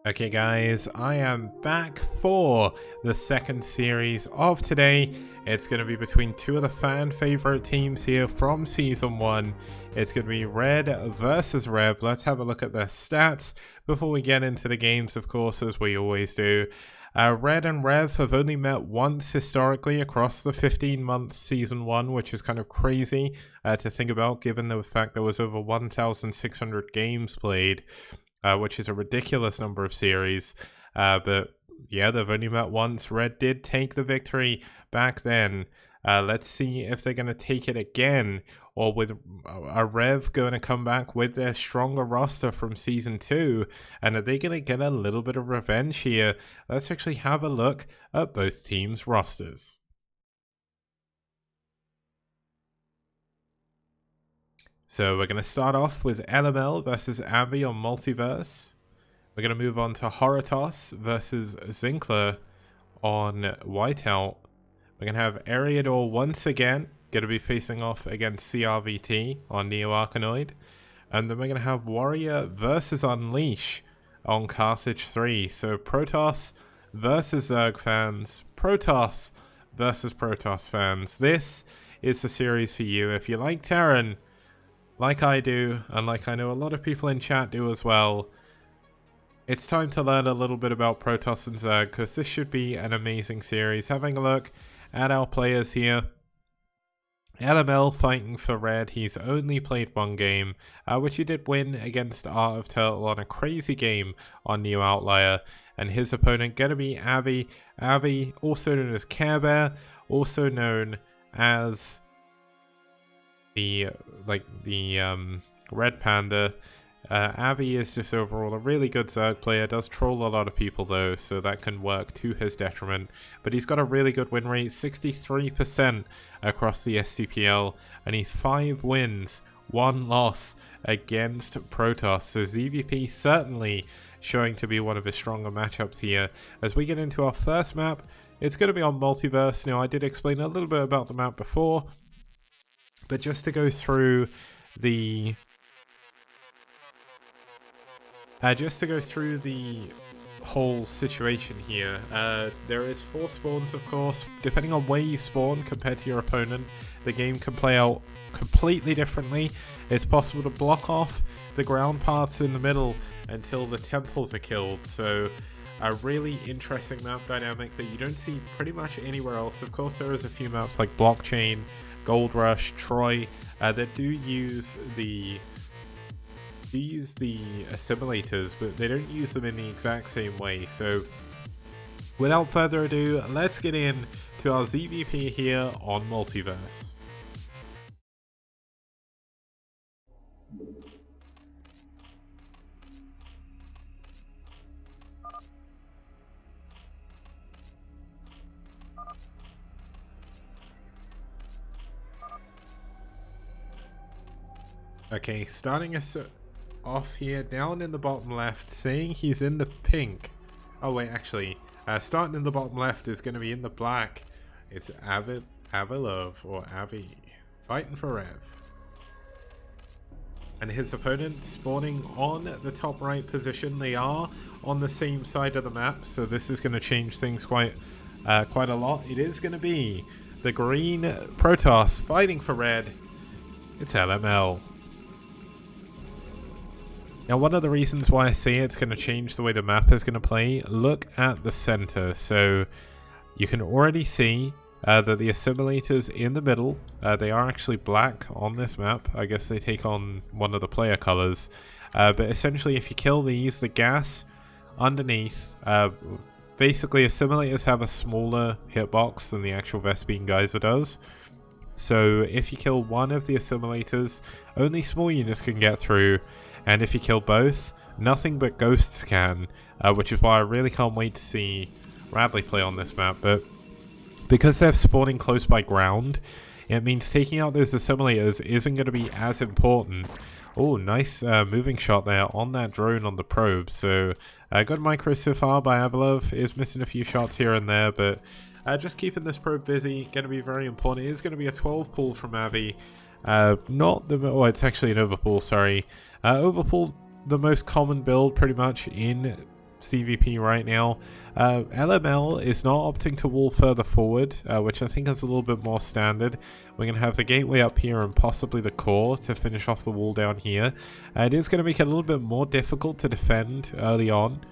Okay guys, I am back for the second series of today. It's going to be between two of the fan favorite teams here from season 1. It's going to be Red versus ReV. Let's have a look at their stats before we get into the games, of course, as we always do. Red and ReV have only met once historically across the 15-month season 1, which is kind of crazy to think about given the fact there was over 1,600 games played. Which is a ridiculous number of series, but yeah, they've only met once. Red did take the victory back then. Let's see if they're going to take it again, or with a ReV going to come back with their stronger roster from season 2, and are they going to get a little bit of revenge here? Let's actually have a look at both teams' rosters. So we're going to start off with LML versus Avi on Multiverse. We're going to move on to Horotos versus Zinkler on Whiteout. We're going to have Eriador once again going to be facing off against CRVT on Neo Arkanoid. And then we're going to have Warrior versus Unleash on Carthage 3. So Protoss versus Zerg fans. Protoss versus Protoss fans. This is the series for you. If you like Terran, like I do, and like I know a lot of people in chat do as well, it's time to learn a little bit about Protoss and Zerg, because this should be an amazing series. Having a look at our players here. LML fighting for Red. He's only played one game, which he did win against Art of Turtle on a crazy game on New Outlier. And his opponent going to be Avi. Avi, also known as Care Bear, also known as the Red Panda. Avi is just overall a really good Zerg player, does troll a lot of people though, so that can work to his detriment. But he's got a really good win rate, 63% across the STPL, and he's 5 wins, 1 loss against Protoss. So ZVP certainly showing to be one of his stronger matchups here. As we get into our first map, it's going to be on Multiverse. Now, I did explain a little bit about the map before, but just to go through the whole situation here, there is 4 spawns, of course. Depending on where you spawn compared to your opponent, the game can play out completely differently. It's possible to block off the ground paths in the middle until the temples are killed. So a really interesting map dynamic that you don't see pretty much anywhere else. Of course, there is a few maps like Blockchain, Gold Rush, Troy, that do use the assimilators, but they don't use them in the exact same way. So without further ado, let's get in to our ZVP here on Multiverse. Okay, starting us off here, down in the bottom left, saying he's in the pink. Oh wait, actually, starting in the bottom left is going to be in the black. It's Avilov, or Avi, fighting for ReV. And his opponent spawning on the top right position. They are on the same side of the map, so this is going to change things quite a lot. It is going to be the green Protoss fighting for Red. It's LML. Now, one of the reasons why I say it's going to change the way the map is going to play, look at the center. So you can already see that the assimilators in the middle, they are actually black on this map. I guess they take on one of the player colors. But essentially, if you kill these, the gas underneath, basically assimilators have a smaller hitbox than the actual Vespene Geyser does. So if you kill one of the assimilators, only small units can get through. And if you kill both, nothing but ghosts can, which is why I really can't wait to see Radley play on this map. But because they're spawning close by ground, it means taking out those assimilators isn't going to be as important. Oh, nice moving shot there on that drone on the probe. So good micro so far by Avilov. Is missing a few shots here and there, but just keeping this probe busy, going to be very important. It is going to be a 12 pull from Avi. It's actually an overpull, sorry. Overpull, the most common build pretty much in CVP right now. LML is not opting to wall further forward, which I think is a little bit more standard. We're going to have the gateway up here and possibly the core to finish off the wall down here. It is going to make it a little bit more difficult to defend early on.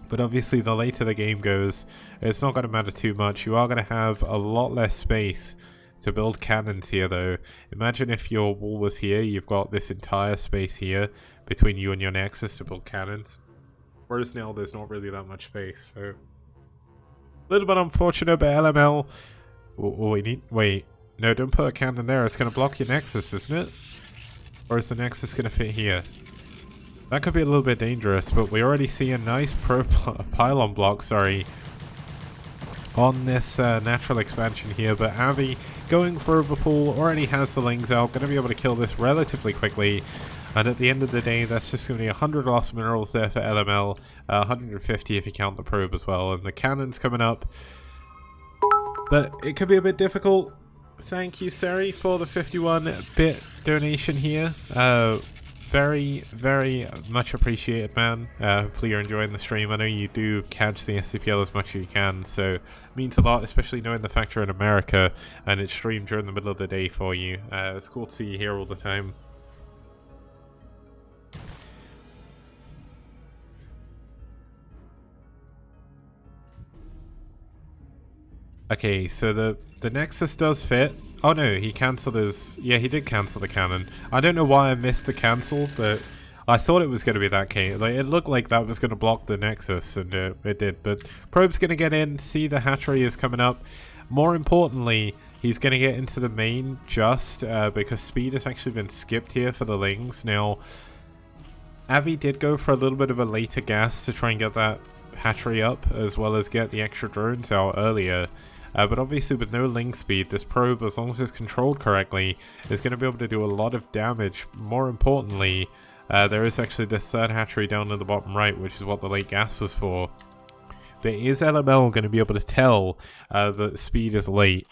But obviously the later the game goes, it's not going to matter too much. You are going to have a lot less space to build cannons here though. Imagine if your wall was here, you've got this entire space here between you and your nexus to build cannons. Whereas now there's not really that much space, so... A little bit unfortunate, but LML... Wait, no, don't put a cannon there, it's going to block your nexus, isn't it? Or is the nexus going to fit here? That could be a little bit dangerous, but we already see a nice pylon block, on this natural expansion here, but Avi going for Overpool already has the Lings out, going to be able to kill this relatively quickly, and at the end of the day that's just going to be 100 lost minerals there for LML, 150 if you count the probe as well, and the cannon's coming up, but it could be a bit difficult. Thank you Seri for the 51-bit donation here. Very, very much appreciated, man. Hopefully you're enjoying the stream. I know you do catch the STPL as much as you can, so it means a lot, especially knowing the fact you're in America and it's streamed during the middle of the day for you. It's cool to see you here all the time. Okay, so the Nexus does fit. Oh no, he cancelled his... Yeah, he did cancel the cannon. I don't know why I missed the cancel, but I thought it was going to be that case. Like, it looked like that was going to block the Nexus, and it did. But Probe's going to get in, see the hatchery is coming up. More importantly, he's going to get into the main just because speed has actually been skipped here for the Lings. Now, Avi did go for a little bit of a later gas to try and get that hatchery up, as well as get the extra drones out earlier. But obviously with no Ling speed, this probe, as long as it's controlled correctly, is going to be able to do a lot of damage. More importantly, there is actually this third hatchery down in the bottom right, which is what the late gas was for. But is LML going to be able to tell that speed is late?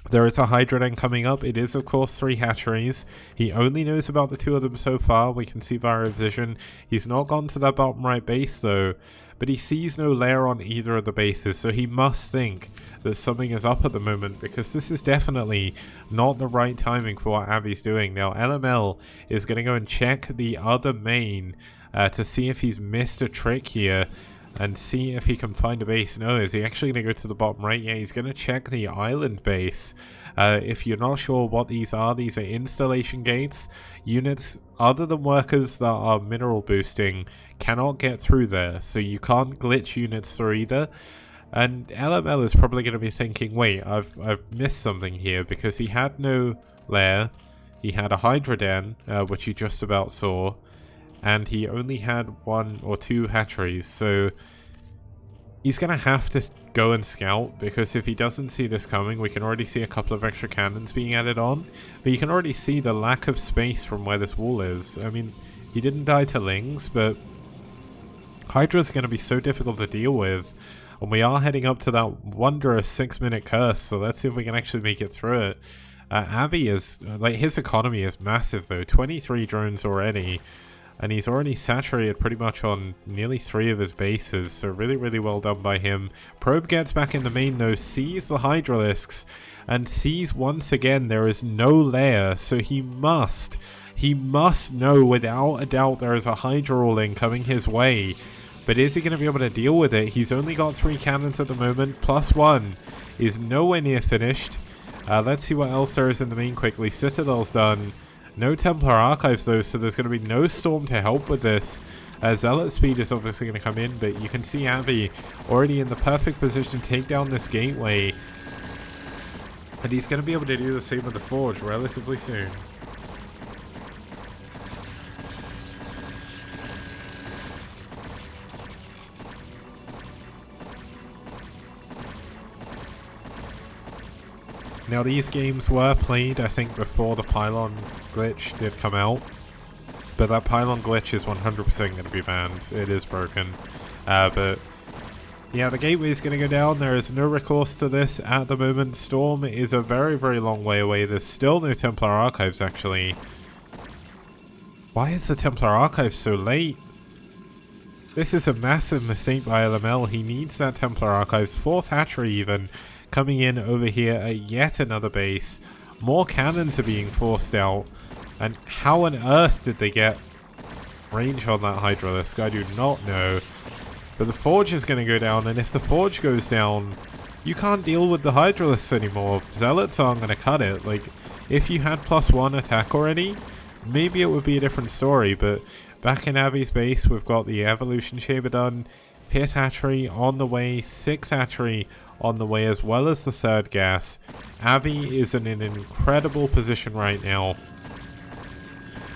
There is a Hydra Den coming up. It is, of course, 3 hatcheries. He only knows about the 2 of them so far. We can see via vision. He's not gone to that bottom right base, though. But he sees no lair on either of the bases, so he must think that something is up at the moment, because this is definitely not the right timing for what Avi's doing. Now, LML is going to go and check the other main to see if he's missed a trick here, and see if he can find a base. No, is he actually going to go to the bottom right? Yeah, he's going to check the island base. If you're not sure what these are installation gates. Units other than workers that are mineral boosting cannot get through there, so you can't glitch units through either. And LML is probably going to be thinking, wait, I've missed something here, because he had no lair, he had a Hydra Den, which he just about saw, and he only had 1 or 2 hatcheries, so he's going to have to go and scout, because if he doesn't see this coming, we can already see a couple of extra cannons being added on, but you can already see the lack of space from where this wall is. I mean, he didn't die to Lings, but Hydra's going to be so difficult to deal with, and we are heading up to that wondrous 6-minute curse, so let's see if we can actually make it through it. Avi is, like, his economy is massive though, 23 drones already. And he's already saturated pretty much on nearly 3 of his bases, so really, really well done by him. Probe gets back in the main though, sees the Hydralisks, and sees once again there is no lair, so he must know without a doubt there is a Hydra rolling coming his way. But is he going to be able to deal with it? He's only got 3 cannons at the moment, plus 1 is nowhere near finished. Let's see what else there is in the main quickly. Citadel's done. No Templar Archives though, so there's going to be no Storm to help with this. Zealot speed is obviously going to come in, but you can see Avi already in the perfect position to take down this gateway. And he's going to be able to do the same with the Forge relatively soon. Now these games were played, I think, before the pylon glitch did come out, but that pylon glitch is 100% going to be banned. It is broken. But yeah, the gateway is going to go down. There is no recourse to this at the moment. Storm is a very, very long way away. There's still no Templar Archives, actually. Why is the Templar Archive so late? This is a massive mistake by LML. He needs that Templar Archives. 4th hatchery even coming in over here at yet another base. More cannons are being forced out. And how on earth did they get range on that Hydralisk? I do not know. But the Forge is going to go down, and if the Forge goes down, you can't deal with the Hydralisks anymore. Zealots aren't going to cut it. Like, if you had +1 attack already, maybe it would be a different story, but back in Avi's base, we've got the Evolution Chamber done, 5th hatchery on the way, 6th hatchery on the way, as well as the 3rd gas. Avi is in an incredible position right now.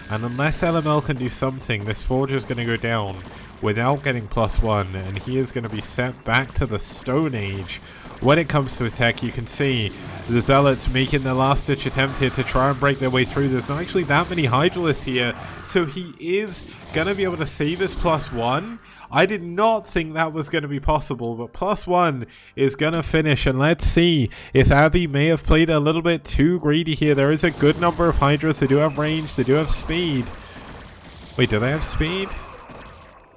And unless LML can do something, this Forge is going to go down without getting +1, and he is going to be sent back to the Stone Age. When it comes to his tech, you can see the Zealots making their last-ditch attempt here to try and break their way through. There's not actually that many Hydralisks here, so he is going to be able to save his +1. I did not think that was going to be possible, but +1 is going to finish, and let's see if Avi may have played a little bit too greedy here. There is a good number of Hydras. They do have range. They do have speed. Wait, do they have speed?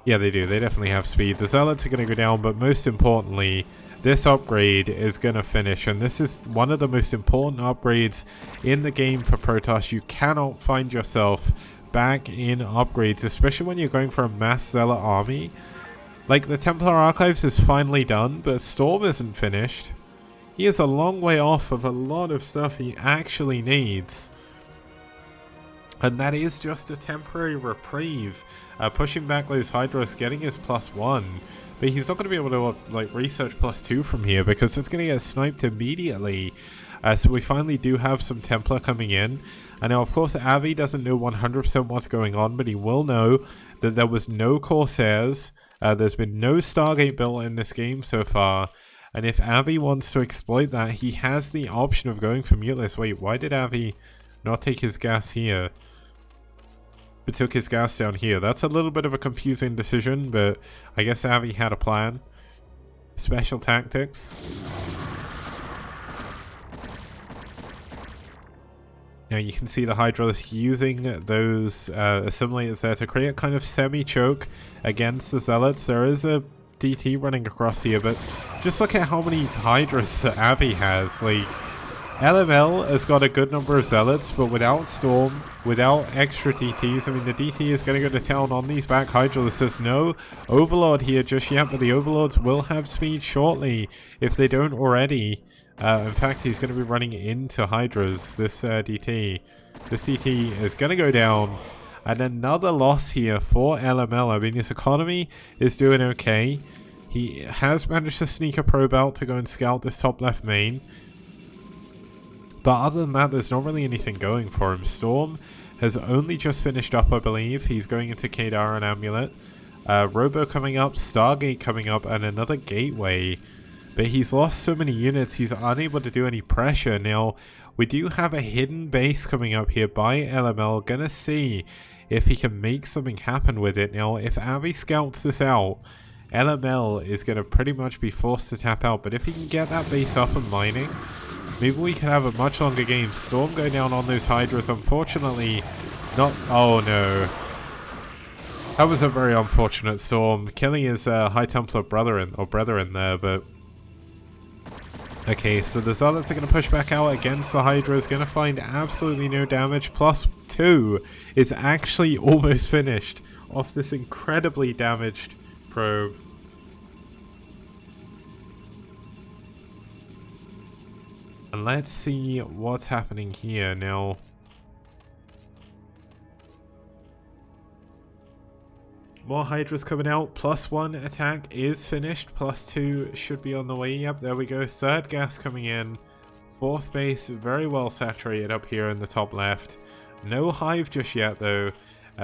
Yeah, they do. They definitely have speed. The Zealots are going to go down, but most importantly, this upgrade is going to finish, and this is one of the most important upgrades in the game for Protoss. You cannot find yourself back in upgrades, especially when you're going for a mass Zealot army. Like, the Templar Archives is finally done, but Storm isn't finished. He is a long way off of a lot of stuff he actually needs. And that is just a temporary reprieve. Pushing back those Hydras, getting his +1. But he's not going to be able to like research +2 from here because it's going to get sniped immediately. So we finally do have some Templar coming in. And now, of course, Avi doesn't know 100% what's going on, but he will know that there was no Corsairs. There's been no Stargate built in this game so far. And if Avi wants to exploit that, he has the option of going for Muteless. Wait, why did Avi not take his gas here? But took his gas down here. That's a little bit of a confusing decision, but I guess Avi had a plan. Special tactics. Now you can see the Hydralisk using those assimilators there to create a kind of semi-choke against the Zealots. There is a DT running across here, but just look at how many Hydras that Avi has. Like, LML has got a good number of Zealots, but without Storm, without extra DTs, I mean, the DT is going to go to town on these back Hydralisks. There's no Overlord here just yet, but the Overlords will have speed shortly if they don't already. In fact, he's going to be running into Hydras, this DT. This DT is going to go down, and another loss here for LML. I mean, his economy is doing okay. He has managed to sneak a probe out to go and scout this top left main. But other than that, there's not really anything going for him. Storm has only just finished up, I believe. He's going into Kadar and Amulet. Robo coming up, Stargate coming up, and another Gateway. But he's lost so many units, he's unable to do any pressure. Now, we do have a hidden base coming up here by LML. Gonna see if he can make something happen with it. Now, if Avi scouts this out, LML is going to pretty much be forced to tap out. But if he can get that base up and mining, maybe we can have a much longer game. Storm going down on those Hydras. Unfortunately, not... Oh, no. That was a very unfortunate Storm. Killing his High Templar brethren there, but... Okay, so the Zealots are going to push back out against the Hydras. Going to find absolutely no damage. +2 is actually almost finished off this incredibly damaged probe. And let's see what's happening here now. More Hydras coming out. +1 attack is finished. +2 should be on the way. Yep, there we go. 3rd gas coming in. 4th base very well saturated up here in the top left. No hive just yet though.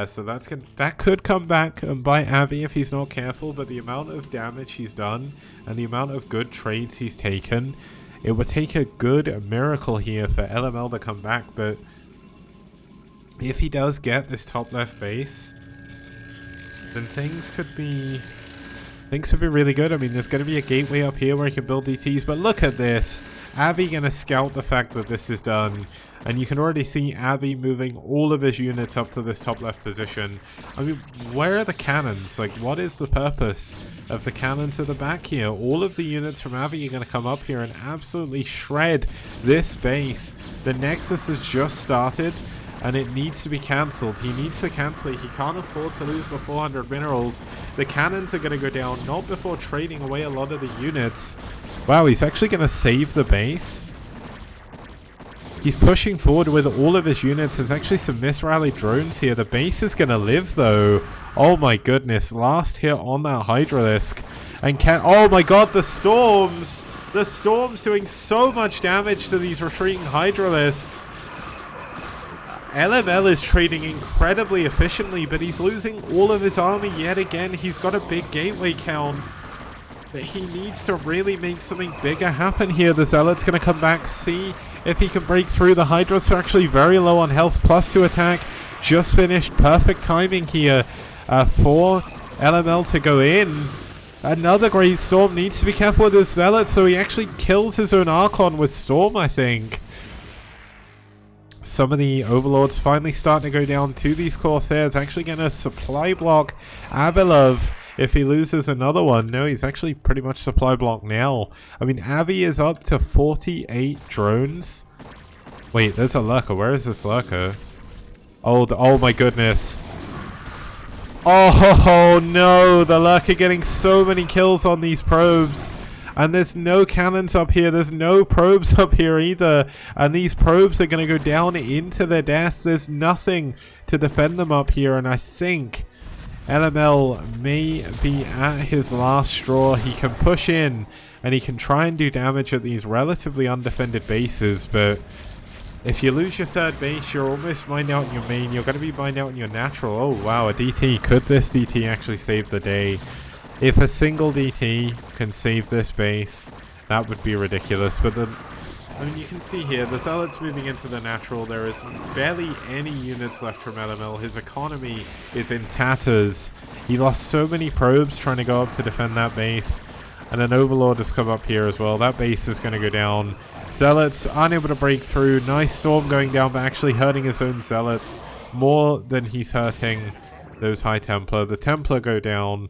So that could come back and bite Avi if he's not careful. But the amount of damage he's done and the amount of good trades he's taken, it would take a good miracle here for LML to come back. But if he does get this top left base, then things could be really good. I mean, there's going to be a gateway up here where he can build DTs, but look at this. Avi gonna scout the fact that this is done, and you can already see Avi moving all of his units up to this top left position. I mean, where are the cannons? Like, what is the purpose of the cannons at the back here? All of the units from Avi are gonna come up here and absolutely shred this base. The Nexus has just started, and it needs to be cancelled. He needs to cancel it. He can't afford to lose the 400 minerals. The cannons are going to go down, not before trading away a lot of the units. Wow, he's actually going to save the base. He's pushing forward with all of his units. There's actually some misrallied drones here. The base is going to live, though. Oh my goodness. Last hit on that Hydralisk. And oh my god, the storms! The storms doing so much damage to these retreating Hydralisks. LML is trading incredibly efficiently, but he's losing all of his army yet again. He's got a big gateway count, but he needs to really make something bigger happen here. The Zealot's going to come back, see if he can break through. The Hydras are actually very low on health, +2 attack. Just finished. Perfect timing here for LML to go in. Another great Storm. Needs to be careful with his Zealot, so he actually kills his own Archon with Storm, I think. Some of the Overlords finally starting to go down to these Corsairs. Actually going to supply block Avilov if he loses another one. No, he's actually pretty much supply block now. I mean, Avi is up to 48 drones. Wait, there's a Lurker. Where is this Lurker? Oh my goodness. Oh no, the Lurker getting so many kills on these probes. And there's no cannons up here. There's no probes up here either. And these probes are going to go down into their death. There's nothing to defend them up here. And I think LML may be at his last straw. He can push in and he can try and do damage at these relatively undefended bases. But if you lose your third base, you're almost mined out in your main. You're going to be mined out in your natural. Oh, wow. A DT. Could this DT actually save the day? If a single DT can save this base, that would be ridiculous. But I mean, you can see here, the Zealot's moving into the natural. There is barely any units left from LML. His economy is in tatters. He lost so many probes trying to go up to defend that base. And an Overlord has come up here as well. That base is going to go down. Zealots unable to break through. Nice Storm going down, but actually hurting his own Zealots more than he's hurting those High Templar. The Templar go down.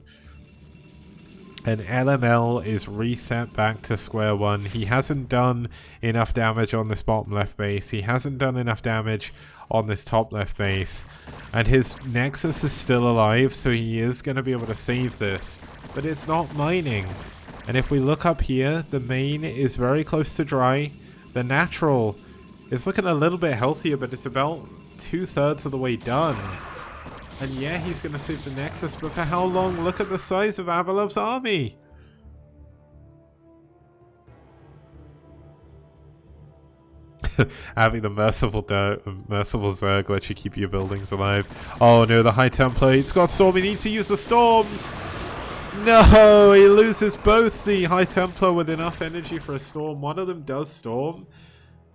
And LML is reset back to square one. He hasn't done enough damage on this bottom left base. He hasn't done enough damage on this top left base. And his Nexus is still alive, so he is going to be able to save this. But it's not mining. And if we look up here, the main is very close to dry. The natural is looking a little bit healthier, but it's about 2/3 of the way done. And yeah, he's going to save the Nexus, but for how long? Look at the size of Avilov's army! Avi, the merciful Zerg, let you keep your buildings alive. Oh no, the High Templar, he's got Storm, he needs to use the Storms! No, he loses both the High Templar with enough energy for a Storm. One of them does Storm,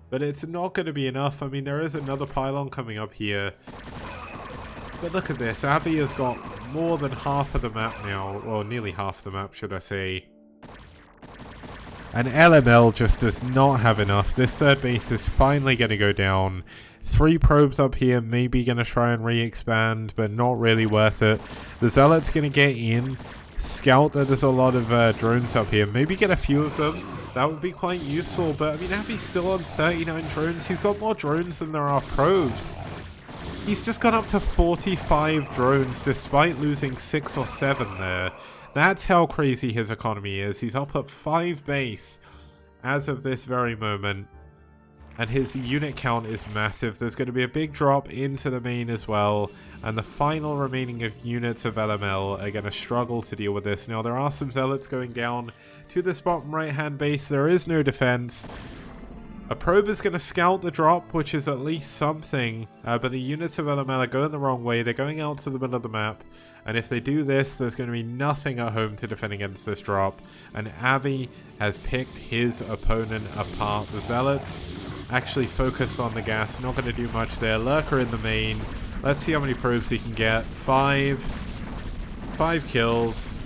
but it's not going to be enough. I mean, there is another pylon coming up here. But look at this, Avi has got more than half of the map now, or nearly half of the map, should I say. And LML just does not have enough. This third base is finally going to go down. 3 probes up here, maybe going to try and re-expand, but not really worth it. The Zealot's going to get in, scout that there's a lot of drones up here, maybe get a few of them. That would be quite useful, but I mean, Avi's still on 39 drones. He's got more drones than there are probes. He's just gone up to 45 drones despite losing 6 or 7 there. That's how crazy his economy is. He's up at 5 base as of this very moment. And his unit count is massive. There's going to be a big drop into the main as well. And the final remaining units of LML are going to struggle to deal with this. Now, there are some Zealots going down to this bottom right-hand base. There is no defense. A probe is going to scout the drop, which is at least something, but the units of LML are going the wrong way. They're going out to the middle of the map, and if they do this, there's going to be nothing at home to defend against this drop, and Avi has picked his opponent apart. The Zealots actually focused on the gas, not going to do much there. Lurker in the main. Let's see how many probes he can get. 5 kills.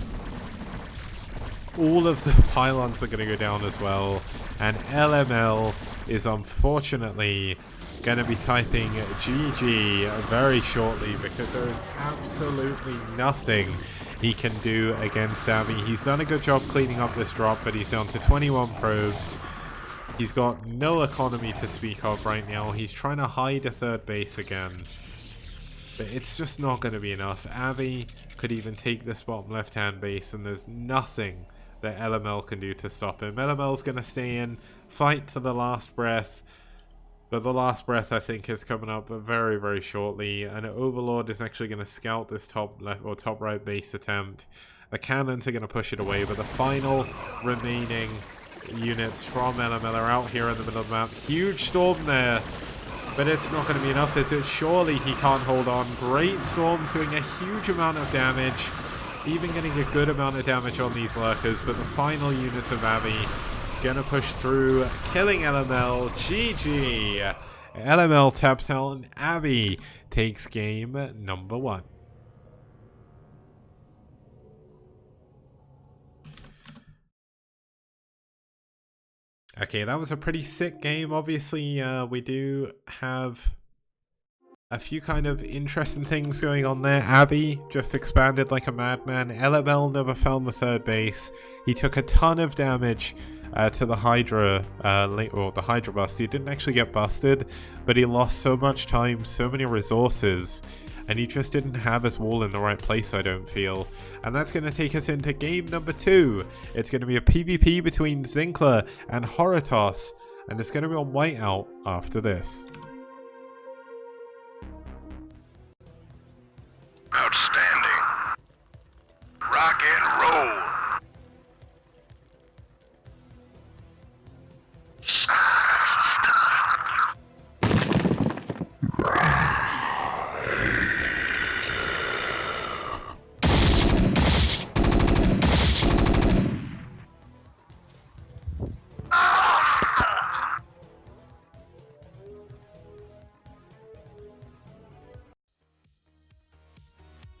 All of the pylons are going to go down as well. And LML is unfortunately going to be typing GG very shortly because there is absolutely nothing he can do against Savvy. He's done a good job cleaning up this drop, but he's down to 21 probes. He's got no economy to speak of right now. He's trying to hide a third base again, but it's just not going to be enough. Avi could even take this bottom left-hand base, and there's nothing that LML can do to stop him. LML's going to stay in, fight to the last breath, but the last breath I think is coming up very, very shortly, and Overlord is actually going to scout this top left or top right base attempt. The cannons are going to push it away, but the final remaining units from LML are out here in the middle of the map. Huge storm there, but it's not going to be enough, is it? Surely he can't hold on. Great Storm's doing a huge amount of damage, even getting a good amount of damage on these lurkers, but the final units of Avi gonna push through, killing LML. GG! LML taps out and Avi takes game number 1. Okay, that was a pretty sick game. Obviously, we do have a few kind of interesting things going on there. Avi just expanded like a madman. LML never found the third base. He took a ton of damage to the Hydra, the Hydra bust. He didn't actually get busted, but he lost so much time, so many resources, and he just didn't have his wall in the right place, I don't feel. And that's going to take us into game number 2. It's going to be a PvP between Zinkler and Horotos, and it's going to be on Whiteout after this. Outstanding. Rock and roll.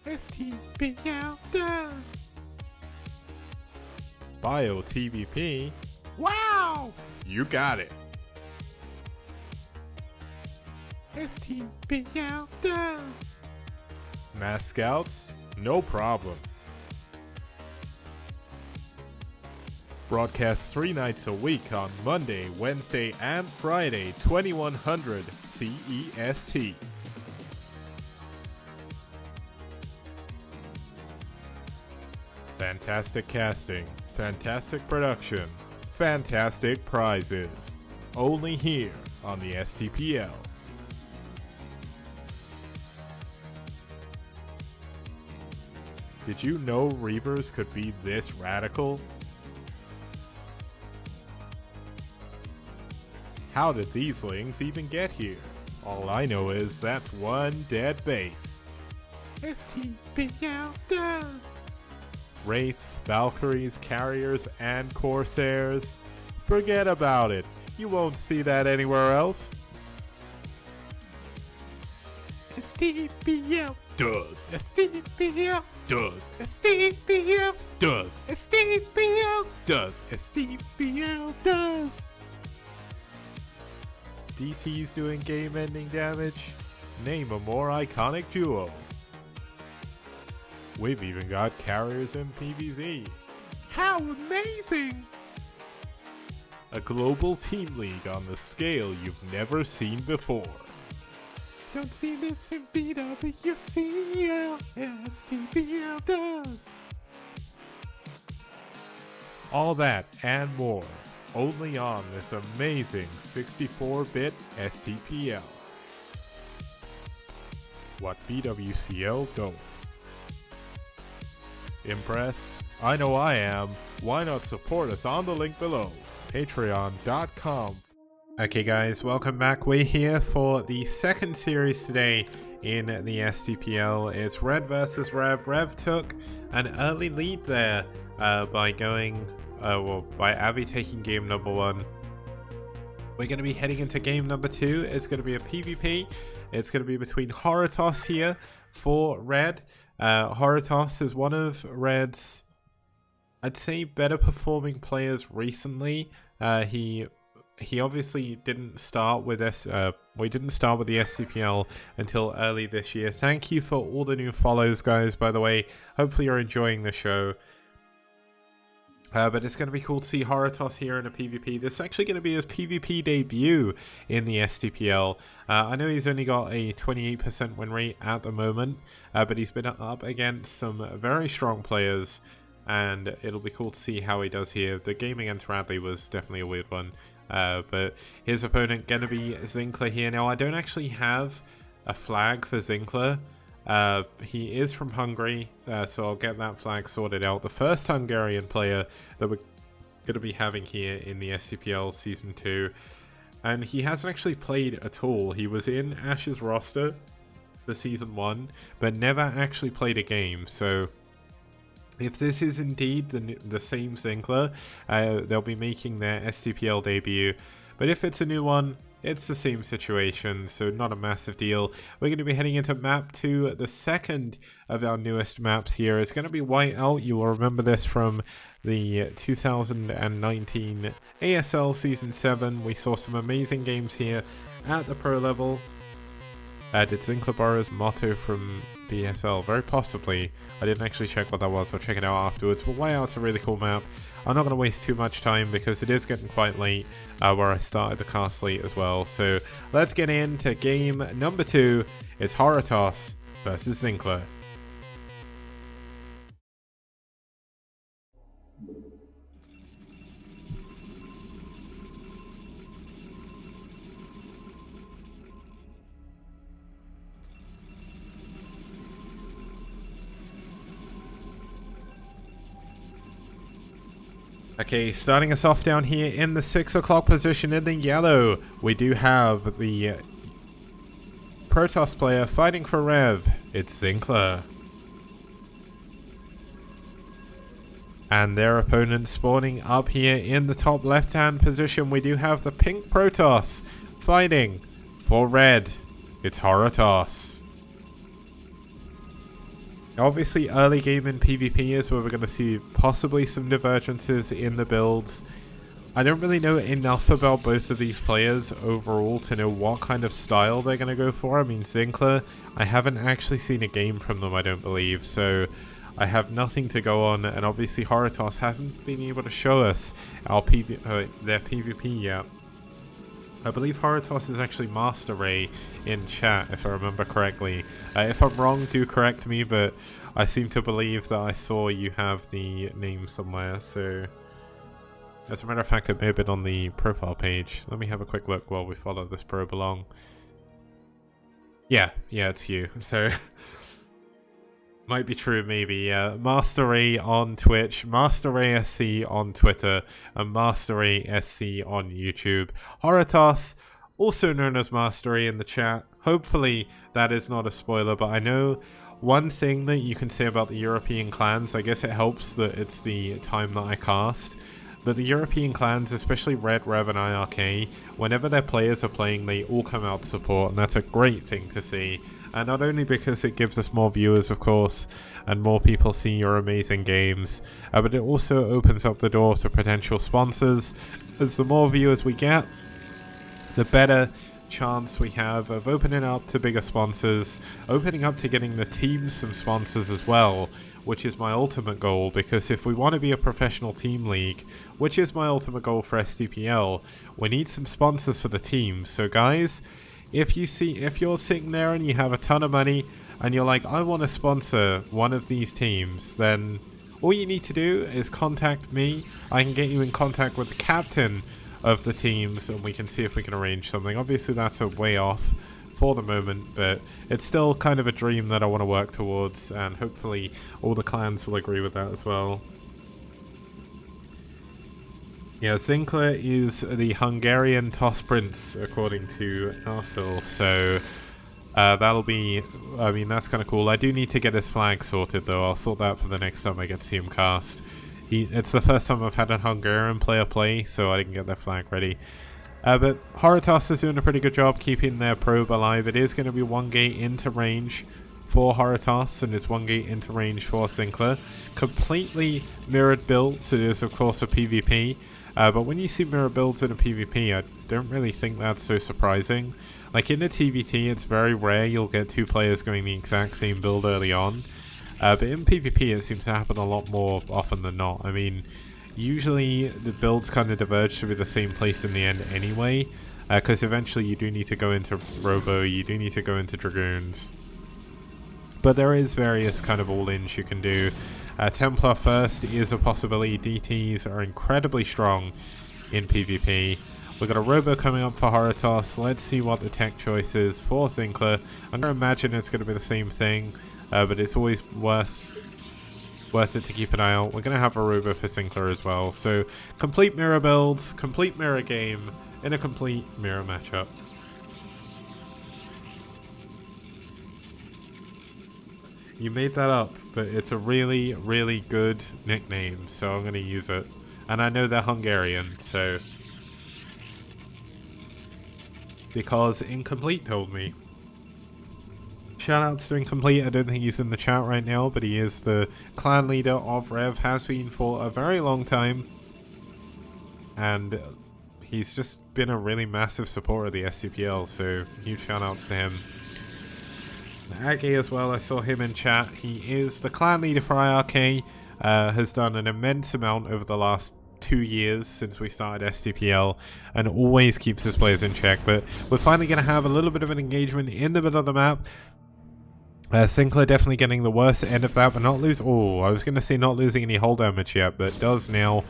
STPL does. Bio TVP. Wow! You got it. STPL does. Mass Scouts? No problem. Broadcast 3 nights a week on Monday, Wednesday, and Friday, 2100 CEST. Fantastic casting, fantastic production, fantastic prizes. Only here on the STPL. Did you know Reavers could be this radical? How did these lings even get here? All I know is that's one dead base. STPL does. Wraiths, Valkyries, Carriers, and Corsairs. Forget about it. You won't see that anywhere else. STPL does. STPL does. STPL does. STPL does. STPL does. DT's doing game-ending damage? Name a more iconic duo. We've even got Carriers in PvZ. How amazing! A global team league on the scale you've never seen before. Don't see this in BWCL, STPL does. All that and more, only on this amazing 64-bit STPL. What BWCL don't. Impressed? I know I am. Why not support us on the link below? Patreon.com. Okay guys, welcome back. We're here for the second series today in the STPL. It's Red versus Rev. Rev took an early lead there by Avi taking game number 1. We're going to be heading into game number 2. It's going to be a PvP. It's going to be between Horotos here for Red. Horotos is one of Red's, I'd say, better performing players recently. He obviously didn't start with we didn't start with the STPL until early this year. Thank you for all the new follows, guys, by the way. Hopefully you're enjoying the show. But it's going to be cool to see Horatoss here in a PvP. This is actually going to be his PvP debut in the STPL. I know he's only got a 28% win rate at the moment, but he's been up against some very strong players, and it'll be cool to see how he does here. The game against Radley was definitely a weird one, but his opponent going to be Zinkler here. Now, I don't actually have a flag for Zinkler. He is from Hungary, so I'll get that flag sorted out. The first Hungarian player that we're going to be having here in the STPL Season 2. And he hasn't actually played at all. He was in Ash's roster for Season 1, but never actually played a game. So if this is indeed the same Zinkler, they'll be making their STPL debut. But if it's a new one, it's the same situation, so not a massive deal. We're going to be heading into map 2, the second of our newest maps here. It's going to be Whiteout. You will remember this from the 2019 ASL Season 7. We saw some amazing games here at the pro level. Did Zinkler borrow his motto from BSL? Very possibly. I didn't actually check what that was. I'll check it out afterwards. But Whiteout's a really cool map. I'm not going to waste too much time because it is getting quite late where I started the cast late as well. So let's get into game number 2. It's Horatoss versus Zinkler. Okay, starting us off down here in the 6 o'clock position in the yellow, we do have the Protoss player fighting for ReV. It's Zinkler. And their opponent spawning up here in the top left-hand position, we do have the pink Protoss fighting for red. It's Horatoss. Obviously, early game in PvP is where we're going to see possibly some divergences in the builds. I don't really know enough about both of these players overall to know what kind of style they're going to go for. I mean, Zinkler, I haven't actually seen a game from them, I don't believe, so I have nothing to go on, and obviously Horatoss hasn't been able to show us their PvP yet. I believe Horatoss is actually Master ReV in chat, if I remember correctly. If I'm wrong, do correct me, but I seem to believe that I saw you have the name somewhere, so as a matter of fact, it may have been on the profile page. Let me have a quick look while we follow this probe along. Yeah, it's you. So might be true, maybe. Master ReV on Twitch, Master ReV SC on Twitter, and Master ReV SC on YouTube. Horatoss, also known as Master ReV in the chat. Hopefully that is not a spoiler, but I know one thing that you can say about the European clans, I guess it helps that it's the time that I cast, but the European clans, especially Red, ReV, and IRK, whenever their players are playing, they all come out to support, and that's a great thing to see. And not only because it gives us more viewers, of course, and more people see your amazing games, but it also opens up the door to potential sponsors, as the more viewers we get, the better chance we have of opening up to bigger sponsors, opening up to getting the team some sponsors as well, which is my ultimate goal, because if we want to be a professional team league, which is my ultimate goal for STPL, we need some sponsors for the team. So guys, if you're sitting there and you have a ton of money and you're like, I want to sponsor one of these teams, then all you need to do is contact me. I can get you in contact with the captain of the teams and we can see if we can arrange something. Obviously that's a way off for the moment, but it's still kind of a dream that I want to work towards, and hopefully all the clans will agree with that as well. Yeah, Zinkler is the Hungarian Toss Prince, according to Narsil, so that'll be, I mean, that's kind of cool. I do need to get his flag sorted, though. I'll sort that for the next time I get to see him cast. It's the first time I've had a Hungarian player play, so I didn't get their flag ready. But Horatoss is doing a pretty good job keeping their probe alive. It is going to be one gate into range for Horatoss, and it's one gate into range for Zinkler. Completely mirrored builds. It is, of course, a PvP. But when you see mirror builds in a PvP, I don't really think that's so surprising. Like in a TVT, it's very rare you'll get two players going the exact same build early on. But in PvP, it seems to happen a lot more often than not. I mean, usually the builds kind of diverge to be the same place in the end anyway. Because eventually you do need to go into Robo, you do need to go into Dragoons. But there is various kind of all-ins you can do. Templar first is a possibility. DTs are incredibly strong in PvP. We've got a Robo coming up for Horotos. Let's see what the tech choice is for Zinkler. I'm going to imagine it's going to be the same thing, but it's always worth it to keep an eye out. We're going to have a Robo for Zinkler as well. So complete mirror builds, complete mirror game, in a complete mirror matchup. You made that up, but it's a really, really good nickname, so I'm going to use it. And I know they're Hungarian, so... because Incomplete told me. Shoutouts to Incomplete. I don't think he's in the chat right now, but he is the clan leader of ReV, has been for a very long time. And he's just been a really massive supporter of the STPL, so huge shoutouts to him. Aggie as well, I saw him in chat. He is the clan leader for IRK, has done an immense amount over the last 2 years since we started STPL, and always keeps his players in check. But we're finally going to have a little bit of an engagement in the middle of the map. Zinkler definitely getting the worst end of that, but not lose. Oh, I was going to say not losing any hull damage yet, but does now.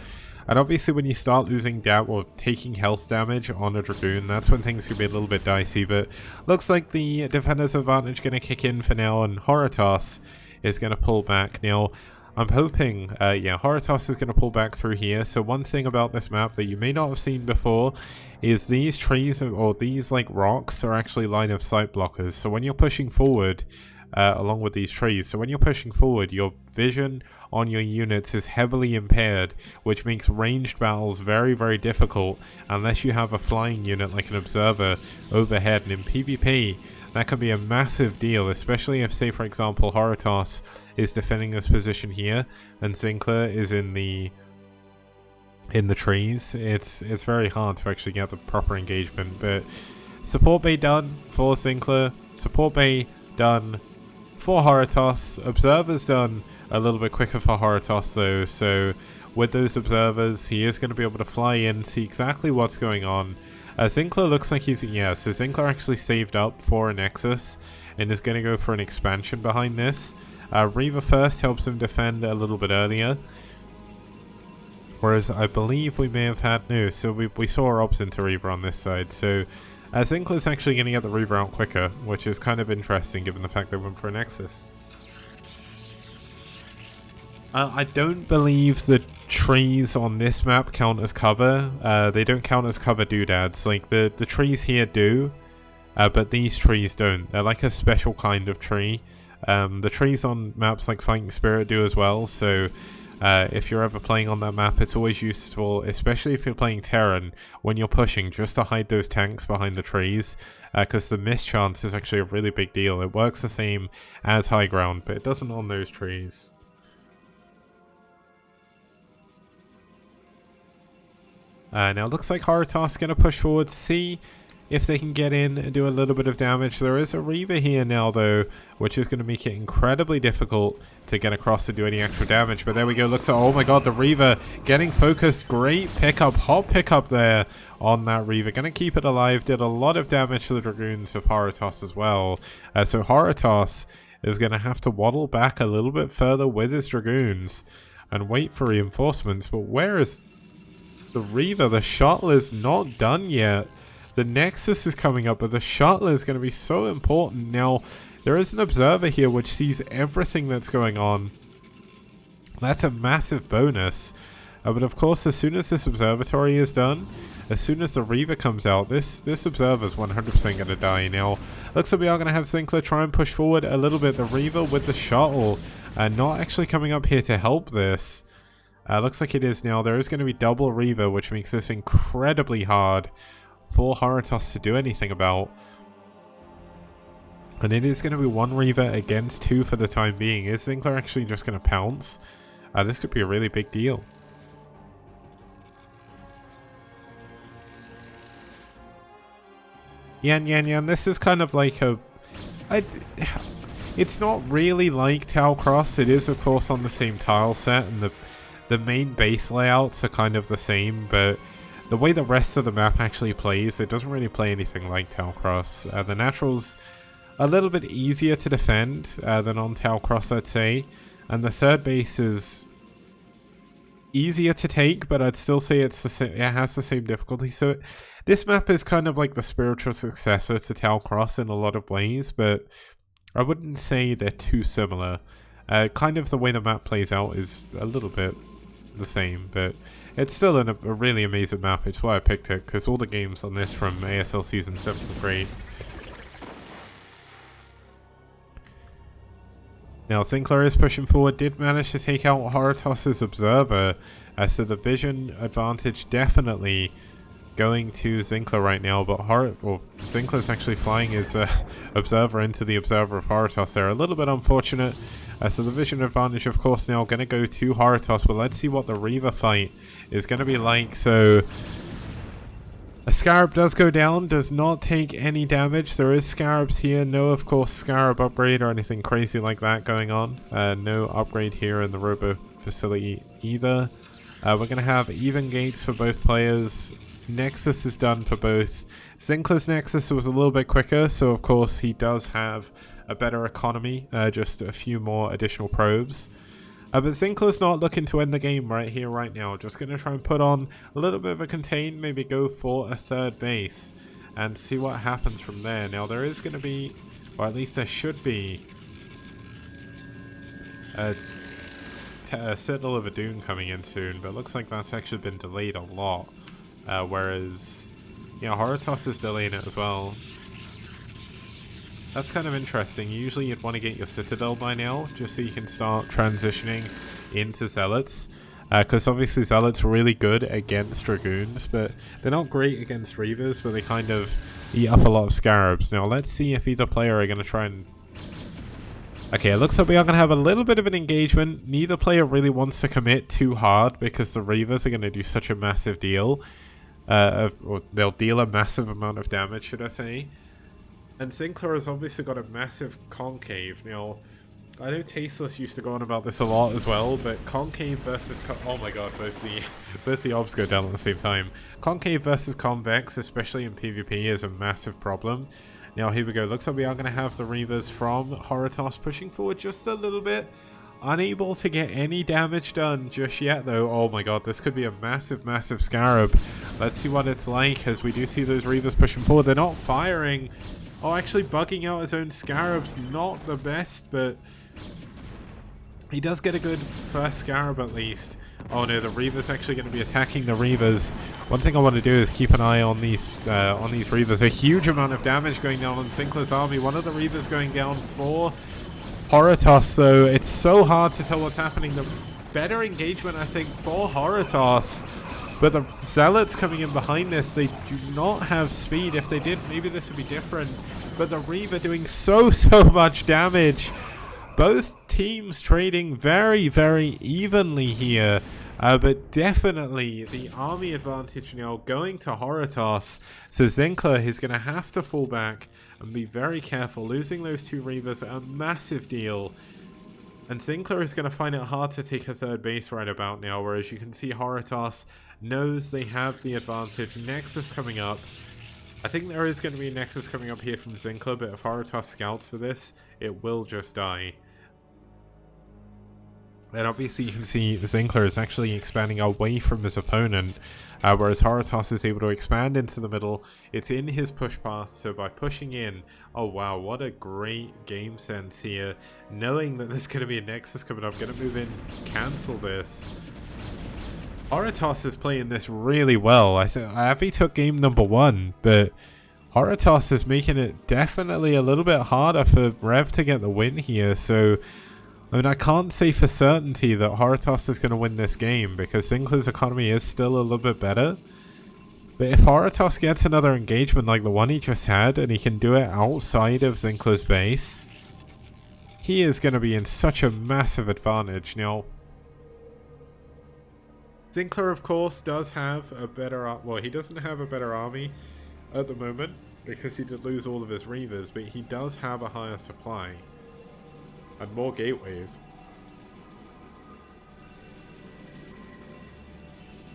And obviously when you start losing or taking health damage on a Dragoon, that's when things can be a little bit dicey. But looks like the defender's advantage going to kick in for now, and Horotos is going to pull back. Now, I'm hoping, yeah, Horotos is going to pull back through here. So one thing about this map that you may not have seen before is these trees, or these like rocks, are actually line of sight blockers. So when you're pushing forward, along with these trees, so when you're pushing forward, your vision on your units is heavily impaired, which makes ranged battles very, very difficult unless you have a flying unit like an observer overhead. And in PvP, that can be a massive deal, especially if, say for example, Horotos is defending this position here and Zinkler is in the trees. It's very hard to actually get the proper engagement. But support bay done for Zinkler, support bay done for Horotos, observers done a little bit quicker for Horotos though, so with those observers he is going to be able to fly in, see exactly what's going on. Zinkler looks like he's, yeah, so Zinkler actually saved up for a Nexus and is going to go for an expansion behind this. ReV first helps him defend a little bit earlier, whereas I believe we may have had, no, so we saw our ops into ReV on this side, so Zinkler's actually going to get the ReV out quicker, which is kind of interesting given the fact they went for a Nexus. I don't believe the trees on this map count as cover. They don't count as cover doodads. Like the trees here do, but these trees don't. They're like a special kind of tree. The trees on maps like Fighting Spirit do as well, so if you're ever playing on that map, it's always useful, especially if you're playing Terran, when you're pushing, just to hide those tanks behind the trees, because the miss chance is actually a really big deal. It works the same as high ground, but it doesn't on those trees. Now it looks like Horotos is going to push forward, see if they can get in and do a little bit of damage. There is a ReV here now though, which is going to make it incredibly difficult to get across to do any extra damage. But there we go, looks like, oh my god, the ReV getting focused. Great pickup, hot pickup there on that ReV. Going to keep it alive, did a lot of damage to the Dragoons of Horotos as well. So Horotos is going to have to waddle back a little bit further with his Dragoons and wait for reinforcements. But where is the ReV? The shuttle is not done yet. The Nexus is coming up, but the shuttle is going to be so important. Now, there is an observer here which sees everything that's going on. That's a massive bonus. But of course, as soon as this observatory is done, as soon as the ReV comes out, this observer is 100% going to die. Now, looks like we are going to have Zinkler try and push forward a little bit. The ReV with the shuttle, not actually coming up here to help this. Looks like it is now. There is going to be double ReV, which makes this incredibly hard for Horotos to do anything about. And it is going to be one ReV against two for the time being. Is Zinkler actually just going to pounce? This could be a really big deal. Yeah, and this is kind of like it's not really like Tau Cross. It is, of course, on the same tile set, and the main base layouts are kind of the same, but the way the rest of the map actually plays, it doesn't really play anything like Tau Cross. The natural's a little bit easier to defend than on Tau Cross, I'd say, and the third base is easier to take, but I'd still say it has the same difficulty. So this map is kind of like the spiritual successor to Tau Cross in a lot of ways, but I wouldn't say they're too similar. Kind of the way the map plays out is a little bit the same, but it's still a really amazing map. It's why I picked it, because all the games on this from ASL Season 7 were great. Now, Zinkler is pushing forward, did manage to take out Horatoss's Observer, so the vision advantage definitely going to Zinkler right now, but Zinkler's actually flying his Observer into the Observer of Horatoss there. A little bit unfortunate, so the vision advantage, of course, now going to go to Horatoss, but let's see what the ReV fight is going to be like. So a Scarab does go down, does not take any damage. There is Scarabs here. No, of course, Scarab upgrade or anything crazy like that going on. No upgrade here in the Robo facility either. We're going to have even gates for both players. Nexus is done for both. Zinkler's Nexus was a little bit quicker, so of course he does have a better economy, just a few more additional probes. But Zinkler's not looking to end the game right here, right now. Just going to try and put on a little bit of a contain, maybe go for a third base, and see what happens from there. Now there is going to be, or at least there should be, a Citadel of Adun coming in soon, but it looks like that's actually been delayed a lot. Whereas, you know, Horatoss is delaying it as well. That's kind of interesting. Usually you'd want to get your Citadel by now, just so you can start transitioning into Zealots. Because obviously Zealots are really good against Dragoons, but they're not great against Reavers, but they kind of eat up a lot of Scarabs. Now let's see if either player are going to try and... Okay, it looks like we are going to have a little bit of an engagement. Neither player really wants to commit too hard, because the Reavers are going to do such a massive deal. Or they'll deal a massive amount of damage, should I say. And Zinkler has obviously got a massive concave. Now, I know Tasteless used to go on about this a lot as well, but concave versus... oh my god, both the orbs go down at the same time. Concave versus convex, especially in PvP, is a massive problem. Now, here we go. Looks like we are going to have the Reavers from Horatoss pushing forward just a little bit. Unable to get any damage done just yet, though. Oh my god, this could be a massive, massive Scarab. Let's see what it's like as we do see those Reavers pushing forward. They're not firing... Oh, actually bugging out his own Scarab's not the best, but he does get a good first Scarab at least. Oh no, the Reaver's actually going to be attacking the Reavers. One thing I want to do is keep an eye on these Reavers. A huge amount of damage going down on Zinkler's army. One of the Reavers going down for Horatoss, though. It's so hard to tell what's happening. The better engagement, I think, for Horatoss. But the Zealots coming in behind this, they do not have speed. If they did, maybe this would be different. But the ReV doing so much damage. Both teams trading very, very evenly here. But definitely the army advantage now going to Horatoss. So Zinkler is going to have to fall back and be very careful. Losing those two Reavers, a massive deal. And Zinkler is going to find it hard to take a third base right about now. Whereas you can see Horatoss knows they have the advantage. Nexus coming up. I think there is going to be a Nexus coming up here from Zinkler, but if Horatoss scouts for this, it will just die. And obviously you can see Zinkler is actually expanding away from his opponent, whereas Horatoss is able to expand into the middle. It's in his push path, so by pushing in, oh wow, what a great game sense here. Knowing that there's going to be a Nexus coming up, going to move in, cancel this. Horatoss is playing this really well. I think Avi took game number 1, but Horatoss is making it definitely a little bit harder for ReV to get the win here. So, I mean, I can't say for certainty that Horatoss is going to win this game because Zinkler's economy is still a little bit better. But if Horatoss gets another engagement like the one he just had, and he can do it outside of Zinkler's base, he is going to be in such a massive advantage. Now, Zinkler, of course, does have a better... well, he doesn't have a better army at the moment. because he did lose all of his ReVs, but he does have a higher supply and more gateways.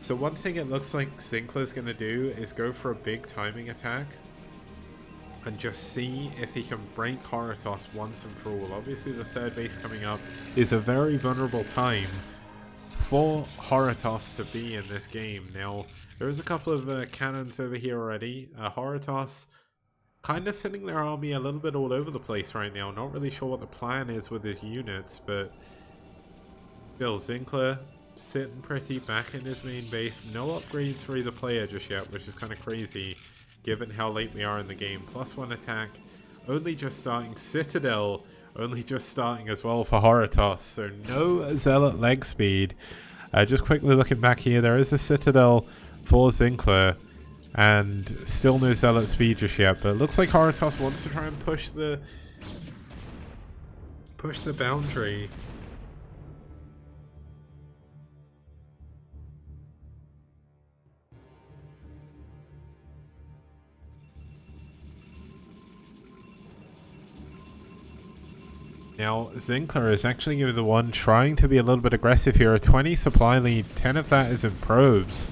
So one thing it looks like Zinkler's going to do is go for a big timing attack and just see if he can break Horotos once and for all. Obviously the third base coming up is a very vulnerable time for Horotos to be in this game. Now, there is a couple of cannons over here already. Horotos kind of sending their army a little bit all over the place right now. Not really sure what the plan is with his units, but still, Zinkler sitting pretty back in his main base. No upgrades for either player just yet, which is kind of crazy given how late we are in the game. +1 attack, only just starting. Citadel only just starting as well for Horotos, so no Zealot leg speed. Just quickly looking back here, there is a Citadel for Zinkler, and still no Zealot speed just yet, but it looks like Horotos wants to try and push the boundary. Now, Zinkler is actually going to be the one trying to be a little bit aggressive here. A 20 supply lead, 10 of that is in probes.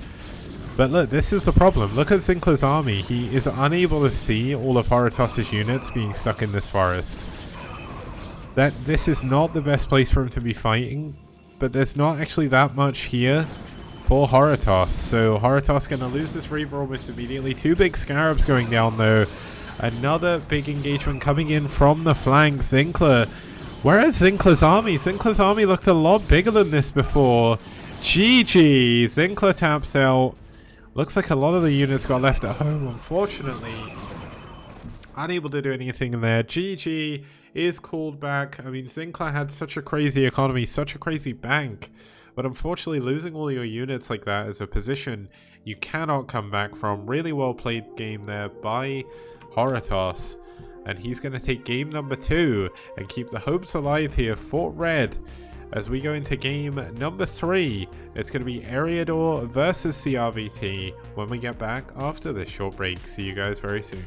But look, this is the problem. Look at Zinkler's army. He is unable to see all of Horotos' units being stuck in this forest. This is not the best place for him to be fighting, but there's not actually that much here for Horotos. So Horotos going to lose this ReV almost immediately. 2 big Scarabs going down though. Another big engagement coming in from the flank. Zinkler. Where is Zinkler's army? Zinkler's army looked a lot bigger than this before. GG! Zinkler taps out. Looks like a lot of the units got left at home, unfortunately. Unable to do anything in there. GG is called back. I mean, Zinkler had such a crazy economy, such a crazy bank. But unfortunately, losing all your units like that is a position you cannot come back from. Really well played game there by Horotos. And he's going to take game number 2 and keep the hopes alive here for Red. As we go into game number 3, it's going to be Eriador versus CRVT when we get back after this short break. See you guys very soon.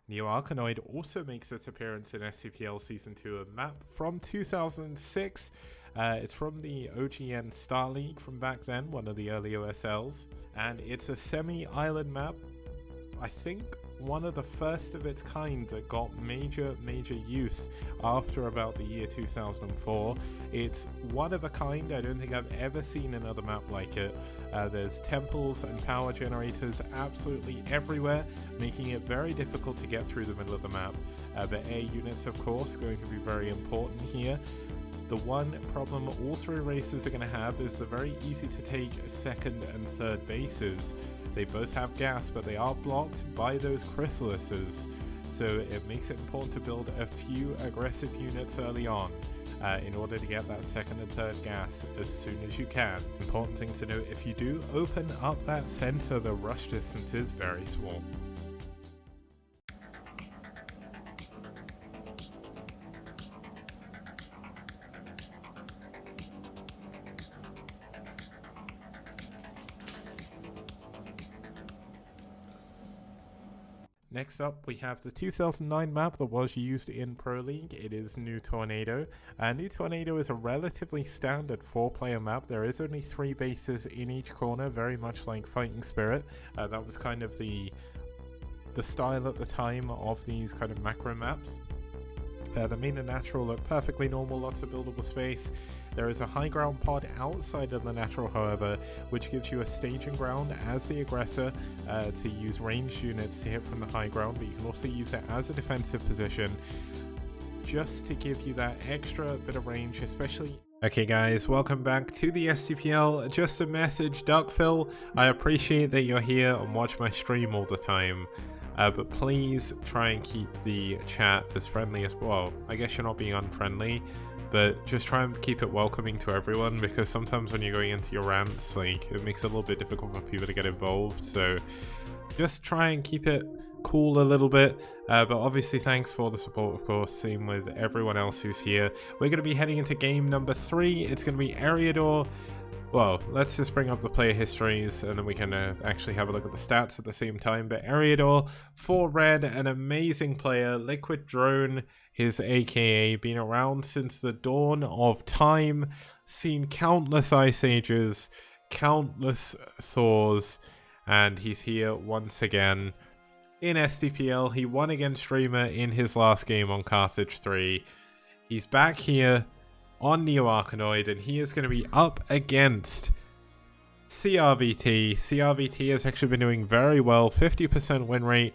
Neo Arkanoid also makes its appearance in STPL Season 2, a map from 2006. It's from the OGN Star League from back then, one of the early OSLs. And it's a semi-island map. I think one of the first of its kind that got major use after about the year 2004. It's one of a kind. I don't think I've ever seen another map like it. There's temples and power generators absolutely everywhere, making it very difficult to get through the middle of the map. But air units, of course, going to be very important here. The one problem all 3 races are going to have is they're very easy to take second and third bases. They both have gas, but they are blocked by those chrysalises, so it makes it important to build a few aggressive units early on in order to get that second and third gas as soon as you can. Important thing to note, if you do open up that center, the rush distance is very small. Next up, we have the 2009 map that was used in Pro League. It is New Tornado. New Tornado is a relatively standard 4-player map. There is only 3 bases in each corner, very much like Fighting Spirit. That was kind of the style at the time of these kind of macro maps. The main and natural look perfectly normal, lots of buildable space. There is a high ground pod outside of the natural, however, which gives you a staging ground as the aggressor to use ranged units to hit from the high ground, but you can also use it as a defensive position just to give you that extra bit of range, especially Okay guys, welcome back to the STPL. Just a message, Duckphil. I appreciate that you're here and watch my stream all the time. But please try and keep the chat as friendly as well. I guess you're not being unfriendly, but just try and keep it welcoming to everyone, because sometimes when you're going into your rants, like, it makes it a little bit difficult for people to get involved. So just try and keep it cool a little bit, but obviously thanks for the support, of course. Same with everyone else who's here. We're going to be heading into game number 3. It's going to be Eriador. Well, let's just bring up the player histories and then we can actually have a look at the stats at the same time. But Eriador, for red, an amazing player. Liquid Drone, his AKA, been around since the dawn of time, seen countless Ice Ages, countless Thors, and he's here once again in STPL. He won against Streamer in his last game on Carthage 3. He's back here on Neo Arkanoid, and he is going to be up against CRVT. CRVT has actually been doing very well, 50% win rate.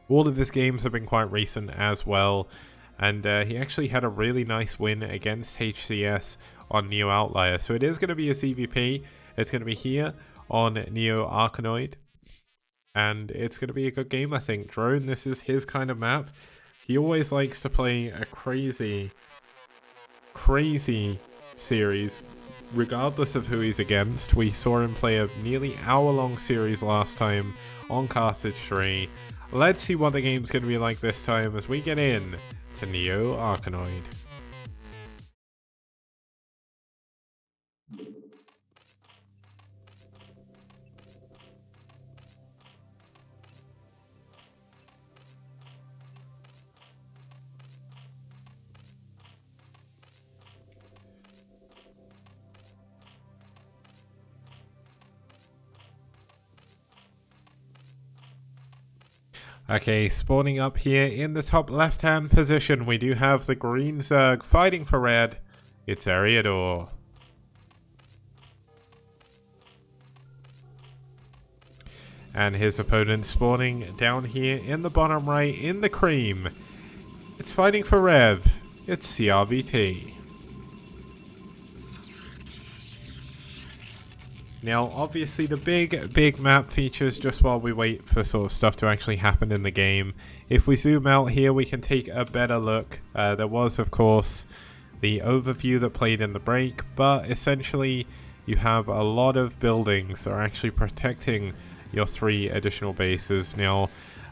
All of his games have been quite recent as well, and he actually had a really nice win against HCS on Neo Outlier. So it is going to be a CVP. It's going to be here on Neo Arkanoid, and it's going to be a good game, I think. Drone, this is his kind of map. He always likes to play a crazy series, regardless of who he's against. We saw him play a nearly hour-long series last time on Carthage 3. Let's see what the game's going to be like this time as we get in to Neo Arkanoid. Okay, spawning up here in the top left-hand position, we do have the green Zerg fighting for red. It's Eriador. And his opponent spawning down here in the bottom right in the cream. It's fighting for ReV. It's CRVT. Now, obviously, the big map features just while we wait for sort of stuff to actually happen in the game. If we zoom out here, we can take a better look. There was, of course, the overview that played in the break, but essentially, you have a lot of buildings that are actually protecting your 3 additional bases. Now,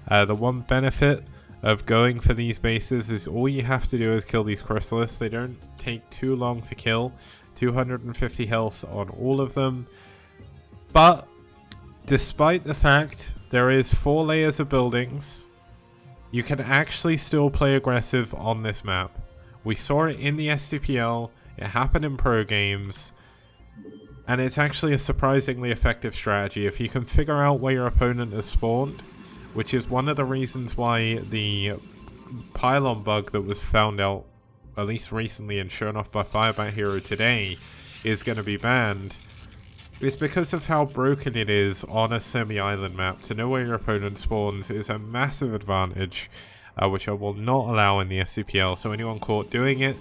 the one benefit of going for these bases is all you have to do is kill these Chrysalists. They don't take too long to kill. 250 health on all of them. But despite the fact there is 4 layers of buildings, you can actually still play aggressive on this map. We saw it in the STPL, it happened in pro games, and it's actually a surprisingly effective strategy if you can figure out where your opponent has spawned, which is one of the reasons why the pylon bug that was found out, at least recently and shown off by Firebat Hero today, is going to be banned. It's because of how broken it is on a semi-island map. To know where your opponent spawns is a massive advantage, which I will not allow in the SCPL. So anyone caught doing it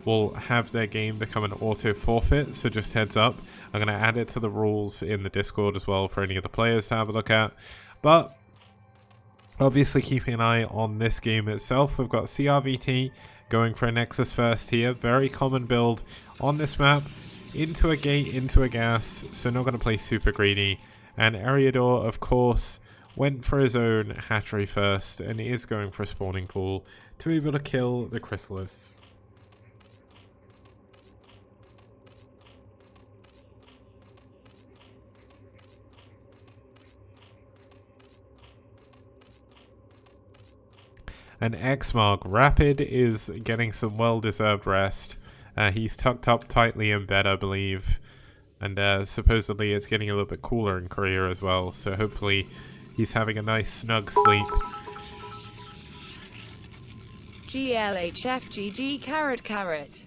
will have their game become an auto forfeit. So just heads up, I'm going to add it to the rules in the Discord as well for any of the players to have a look at. But obviously keeping an eye on this game itself, we've got CRVT going for a Nexus first here. Very common build on this map. Into a gate, into a gas, so not going to play super greedy. And Eriador, of course, went for his own hatchery first and is going for a spawning pool to be able to kill the Chrysalis. And Xmark Rapid is getting some well-deserved rest. He's tucked up tightly in bed, I believe. And supposedly it's getting a little bit cooler in Korea as well. So hopefully he's having a nice snug sleep. GLHFGG carrot carrot.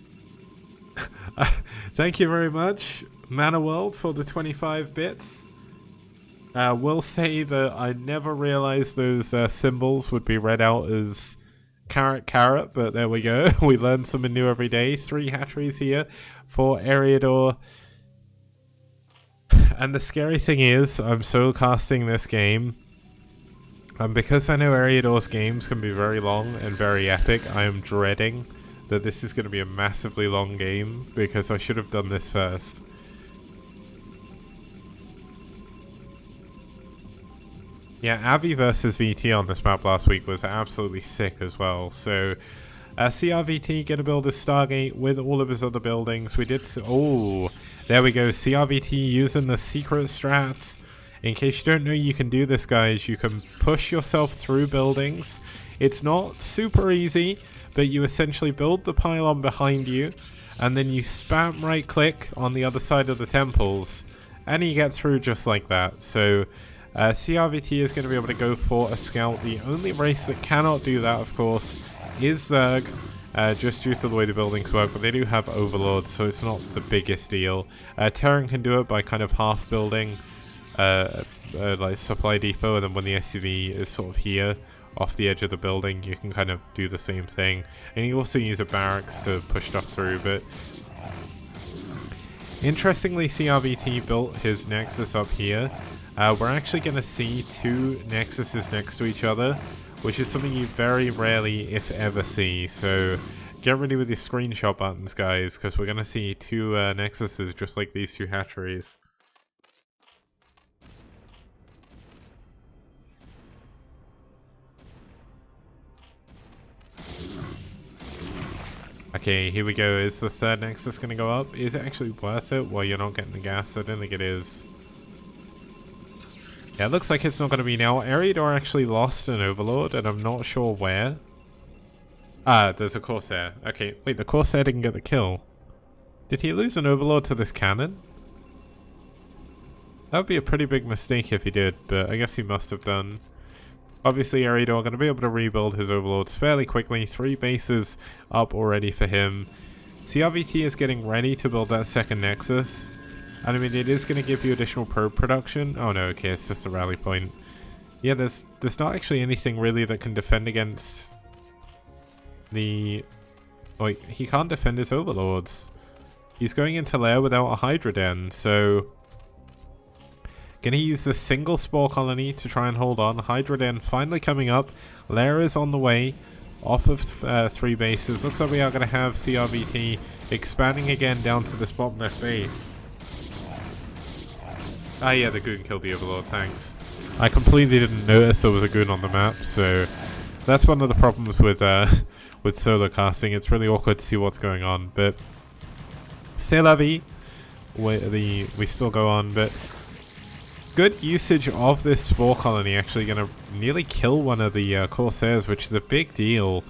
Thank you very much, Mana World, for the 25 bits. Will say that I never realized those symbols would be read out as carrot, but there we go. We learn something new every day. 3 hatcheries here for Eriador. And the scary thing is, I'm solo casting this game. And because I know Eriador's games can be very long and very epic, I am dreading that this is going to be a massively long game, because I should have done this first. Yeah, Avi versus VT on this map last week was absolutely sick as well. So, CRVT gonna build a Stargate with all of his other buildings. We did... Oh, there we go. CRVT using the secret strats. In case you don't know, you can do this, guys. You can push yourself through buildings. It's not super easy, but you essentially build the pylon behind you, and then you spam right-click on the other side of the temples, and you get through just like that. So... CRVT is going to be able to go for a scout. The only race that cannot do that, of course, is Zerg, just due to the way the buildings work, but they do have overlords, so it's not the biggest deal. Terran can do it by kind of half building like supply depot, and then when the SUV is sort of here off the edge of the building, you can kind of do the same thing. And you also use a barracks to push stuff through, but interestingly, CRVT built his Nexus up here. We're actually going to see 2 Nexuses next to each other, which is something you very rarely, if ever, see. So get ready with your screenshot buttons, guys, because we're going to see 2 Nexuses just like these 2 hatcheries. Okay, here we go. Is the 3rd Nexus going to go up? Is it actually worth it? Well, you're not getting the gas. I don't think it is. Yeah, it looks like it's not going to be now. Eriador actually lost an Overlord, and I'm not sure where. Ah, there's a Corsair. Okay, wait, the Corsair didn't get the kill. Did he lose an Overlord to this cannon? That would be a pretty big mistake if he did, but I guess he must have done. Obviously, Eriador going to be able to rebuild his Overlords fairly quickly. 3 bases up already for him. CRVT is getting ready to build that 2nd Nexus. And I mean, it is going to give you additional probe production. Oh no, okay, it's just a rally point. Yeah, there's not actually anything really that can defend against the... Like, he can't defend his Overlords. He's going into lair without a Hydra Den, so... Gonna use the single Spore Colony to try and hold on. Hydra Den finally coming up. Lair is on the way. Off of 3 bases. Looks like we are going to have CRVT expanding again down to this bottom left base. Ah yeah, the goon killed the Overlord, thanks. I completely didn't notice there was a goon on the map, so that's one of the problems with solo casting. It's really awkward to see what's going on, but c'est la vie. We still go on, but good usage of this Spore Colony, actually going to nearly kill one of the Corsairs, which is a big deal.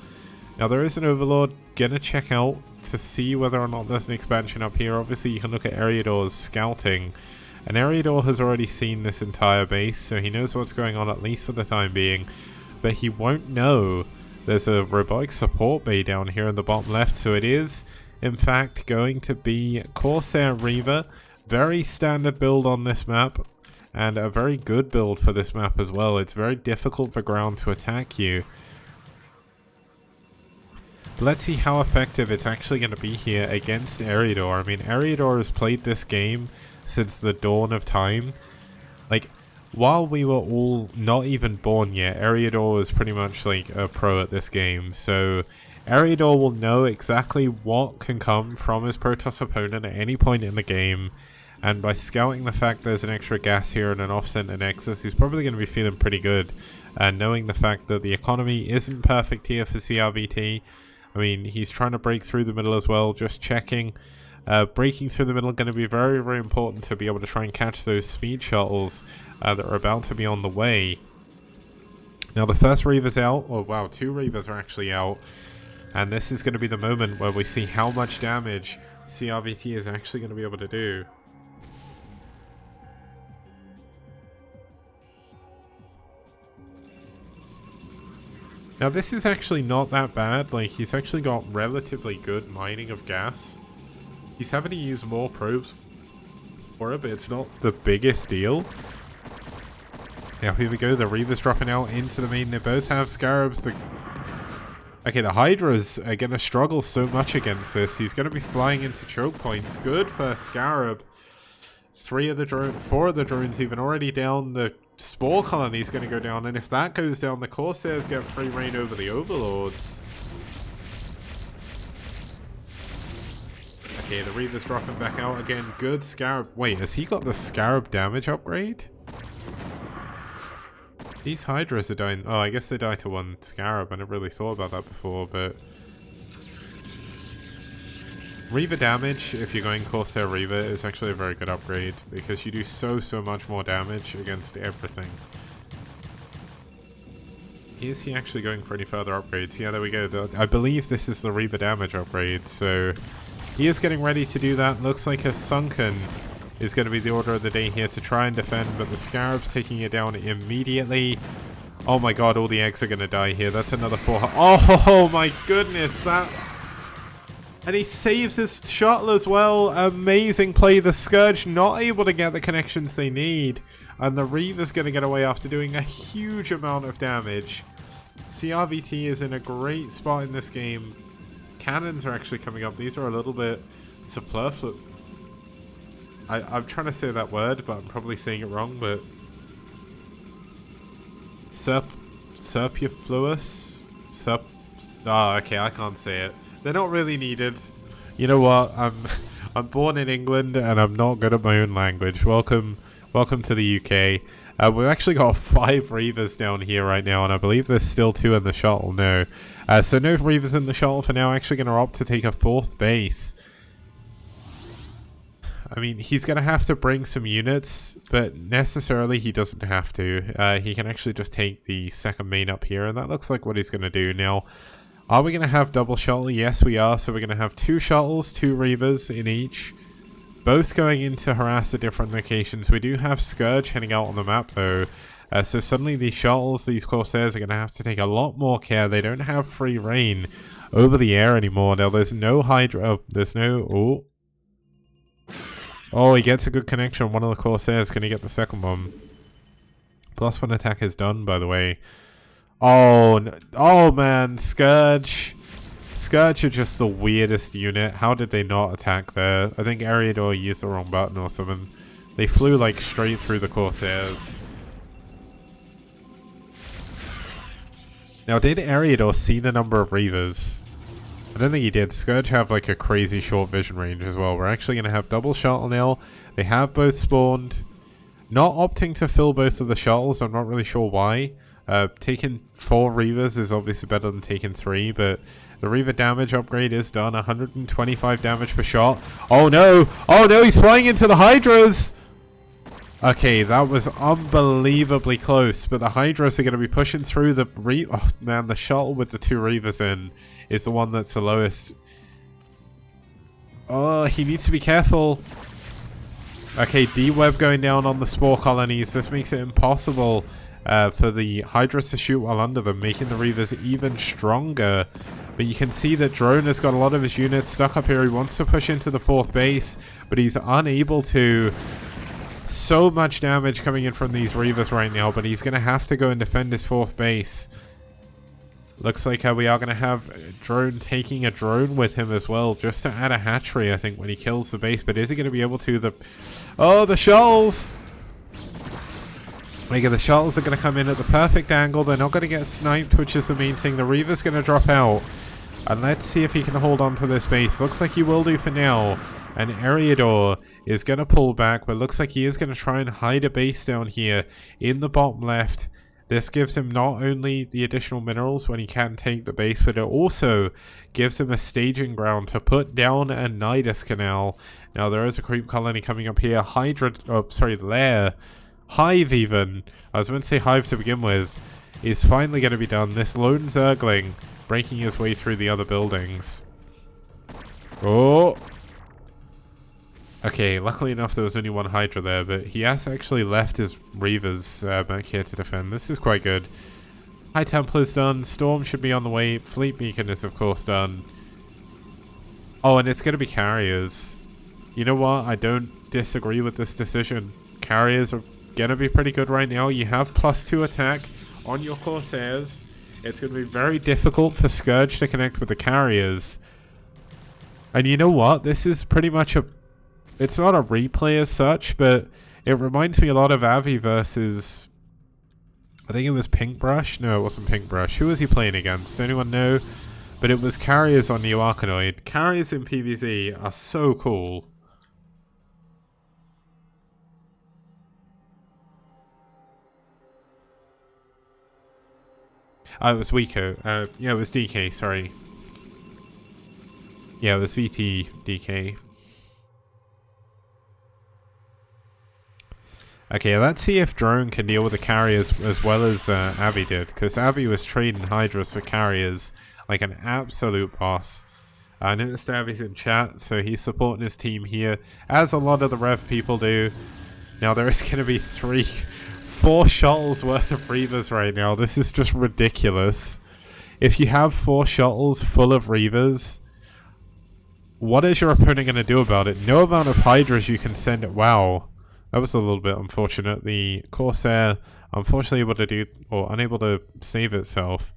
Now there is an Overlord, gonna check out to see whether or not there's an expansion up here. Obviously you can look at Eriador's scouting. And Eriador has already seen this entire base, so he knows what's going on at least for the time being. But he won't know there's a robotic support bay down here in the bottom left, so it is, in fact, going to be Corsair Reaver. Very standard build on this map, and a very good build for this map as well. It's very difficult for ground to attack you. But let's see how effective it's actually going to be here against Eriador. I mean, Eriador has played this game since the dawn of time. Like, while we were all not even born yet, Eriador was pretty much like a pro at this game. So Eriador will know exactly what can come from his Protoss opponent at any point in the game. And by scouting the fact there's an extra gas here and an off-center Nexus, he's probably going to be feeling pretty good. And knowing the fact that the economy isn't perfect here for CRVT. I mean, he's trying to break through the middle as well, just checking. Breaking through the middle going to be very, very important to be able to try and catch those speed shuttles that are about to be on the way. Now the first Reaver's out. Oh wow, 2 Reavers are actually out. And this is going to be the moment where we see how much damage CRVT is actually going to be able to do. Now this is actually not that bad. Like, he's actually got relatively good mining of gas. He's having to use more probes for it, but it's not the biggest deal. Now here we go, the Reaver's dropping out into the main. They both have Scarabs. Okay, the Hydras are going to struggle so much against this. He's going to be flying into choke points. Good for Scarab. 4 of the drones even already down. The Spore Colony's going to go down. And if that goes down, the Corsairs get free reign over the Overlords. Okay, the Reaver's dropping back out again. Good Scarab. Wait, has he got the Scarab damage upgrade? These Hydras are dying. Oh, I guess they die to 1 Scarab. I never really thought about that before, but... Reaver damage, if you're going Corsair Reaver, is actually a very good upgrade, because you do so much more damage against everything. Is he actually going for any further upgrades? Yeah, there we go. I believe this is the Reaver damage upgrade, so... He is getting ready to do that. Looks like a Sunken is going to be the order of the day here to try and defend, but the Scarab's taking it down immediately. Oh my god, all the eggs are going to die here. That's another 4. Oh my goodness, that... And he saves his shuttle as well. Amazing play. The Scourge not able to get the connections they need. And the Reaver's going to get away after doing a huge amount of damage. CRVT is in a great spot in this game. Cannons are actually coming up. These are a little bit superfluous. I'm trying to say that word, but I'm probably saying it wrong, but... Superfluous? Oh, okay, I can't say it. They're not really needed. You know what? I'm born in England, and I'm not good at my own language. Welcome to the UK. We've actually got 5 Reavers down here right now, and I believe there's still 2 in the shuttle. No. So no Reavers in the shuttle for now. Actually going to opt to take a 4th base. I mean, he's going to have to bring some units, but necessarily he doesn't have to. He can actually just take the 2nd main up here, and that looks like what he's going to do. Now, are we going to have double shuttle? Yes, we are. So we're going to have 2 shuttles, 2 Reavers in each, both going in to harass at different locations. We do have Scourge heading out on the map, though. So suddenly these shuttles, these Corsairs, are going to have to take a lot more care. They don't have free reign over the air anymore. Now, there's no Hydra... Oh, there's no... Oh, he gets a good connection on one of the Corsairs. Can he get the 2nd one? +1 attack is done, by the way. Oh, no. Oh man, Scourge. Scourge are just the weirdest unit. How did they not attack there? I think Ariador used the wrong button or something. They flew like straight through the Corsairs. Now, did Ariador see the number of Reavers? I don't think he did. Scourge have like a crazy short vision range as well. We're actually going to have double shuttle now. They have both spawned. Not opting to fill both of the shuttles. I'm not really sure why. Taking 4 Reavers is obviously better than taking 3, but the Reaver damage upgrade is done. 125 damage per shot. Oh no! Oh no, he's flying into the Hydras! Okay, that was unbelievably close, but the Hydras are going to be pushing through the... Oh man, the shuttle with the 2 Reavers in is the one that's the lowest. Oh, he needs to be careful. Okay, D-Web going down on the Spore Colonies. This makes it impossible for the Hydras to shoot while under them, making the Reavers even stronger. But you can see that Drone has got a lot of his units stuck up here. He wants to push into the 4th base, but he's unable to. So much damage coming in from these Reavers right now, but he's going to have to go and defend his 4th base. Looks like we are going to have Drone taking a drone with him as well, just to add a hatchery, I think, when he kills the base. But is he going to be able to? Oh, the shuttles! The shuttles are going to come in at the perfect angle. They're not going to get sniped, which is the main thing. The Reaver's going to drop out. And let's see if he can hold on to this base. Looks like he will do for now. And Ariador is going to pull back, but looks like he is going to try and hide a base down here in the bottom left. This gives him not only the additional minerals when he can take the base, but it also gives him a staging ground to put down a Nidus Canal. Now, there is a creep colony coming up here. Lair. Hive even. I was meant to say Hive to begin with. Is finally going to be done. This lone Zergling breaking his way through the other buildings. Oh! Okay, luckily enough there was only 1 Hydra there, but he has actually left his Reavers back here to defend. This is quite good. High Templar's done. Storm should be on the way. Fleet Beacon is of course done. Oh, and it's going to be Carriers. You know what? I don't disagree with this decision. Carriers are going to be pretty good right now. You have +2 attack on your Corsairs. it's going to be very difficult for Scourge to connect with the carriers. And you know what? This is pretty much a... It's not a replay as such, but it reminds me a lot of Avi versus... I think it was Pinkbrush? No, it wasn't Pinkbrush. Who was he playing against? Anyone know? But it was carriers on New Arkanoid. Carriers in PvZ are so cool. Oh, it was Wiko. Yeah, it was DK, sorry. Yeah, it was VT DK. Okay, let's see if Drone can deal with the carriers as well as Avi did. Because Avi was trading Hydras for carriers like an absolute boss. I noticed Avi's in chat, so he's supporting his team here, as a lot of the ReV people do. Now, there is going to be 4 shuttles worth of ReVers right now. This is just ridiculous. If you have 4 shuttles full of ReVers, what is your opponent going to do about it? No amount of Hydras you can send it. Wow. That was a little bit unfortunate. The Corsair, unfortunately, able to do, or unable to save itself.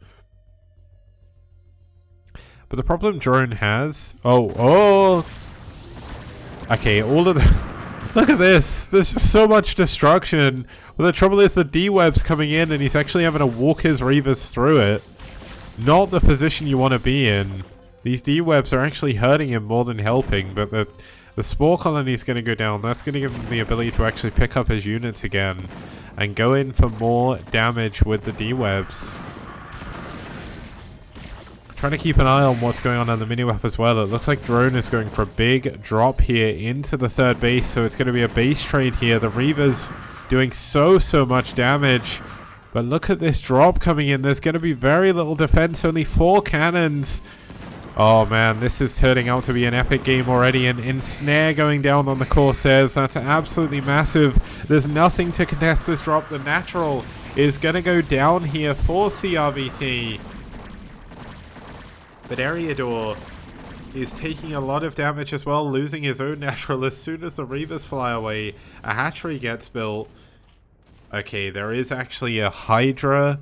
But the problem Drone has... Oh! Okay, all of the... Look at this! There's just so much destruction. Well, the trouble is the D-Web's coming in and he's actually having to walk his Reavers through it. Not the position you want to be in. These D-Webs are actually hurting him more than helping, but the Spore Colony is going to go down. That's going to give him the ability to actually pick up his units again and go in for more damage with the D-Webs. Trying to keep an eye on what's going on the mini-map as well. It looks like Drone is going for a big drop here into the 3rd base, so it's going to be a base trade here. The Reavers doing so much damage. But look at this drop coming in. There's going to be very little defense, only 4 cannons. Oh man, this is turning out to be an epic game already. And Ensnare going down on the Corsairs. That's absolutely massive. There's nothing to contest this drop. The Natural is going to go down here for CRVT. But Eriador is taking a lot of damage as well, losing his own Natural as soon as the Reavers fly away. A hatchery gets built. Okay, there is actually a Hydra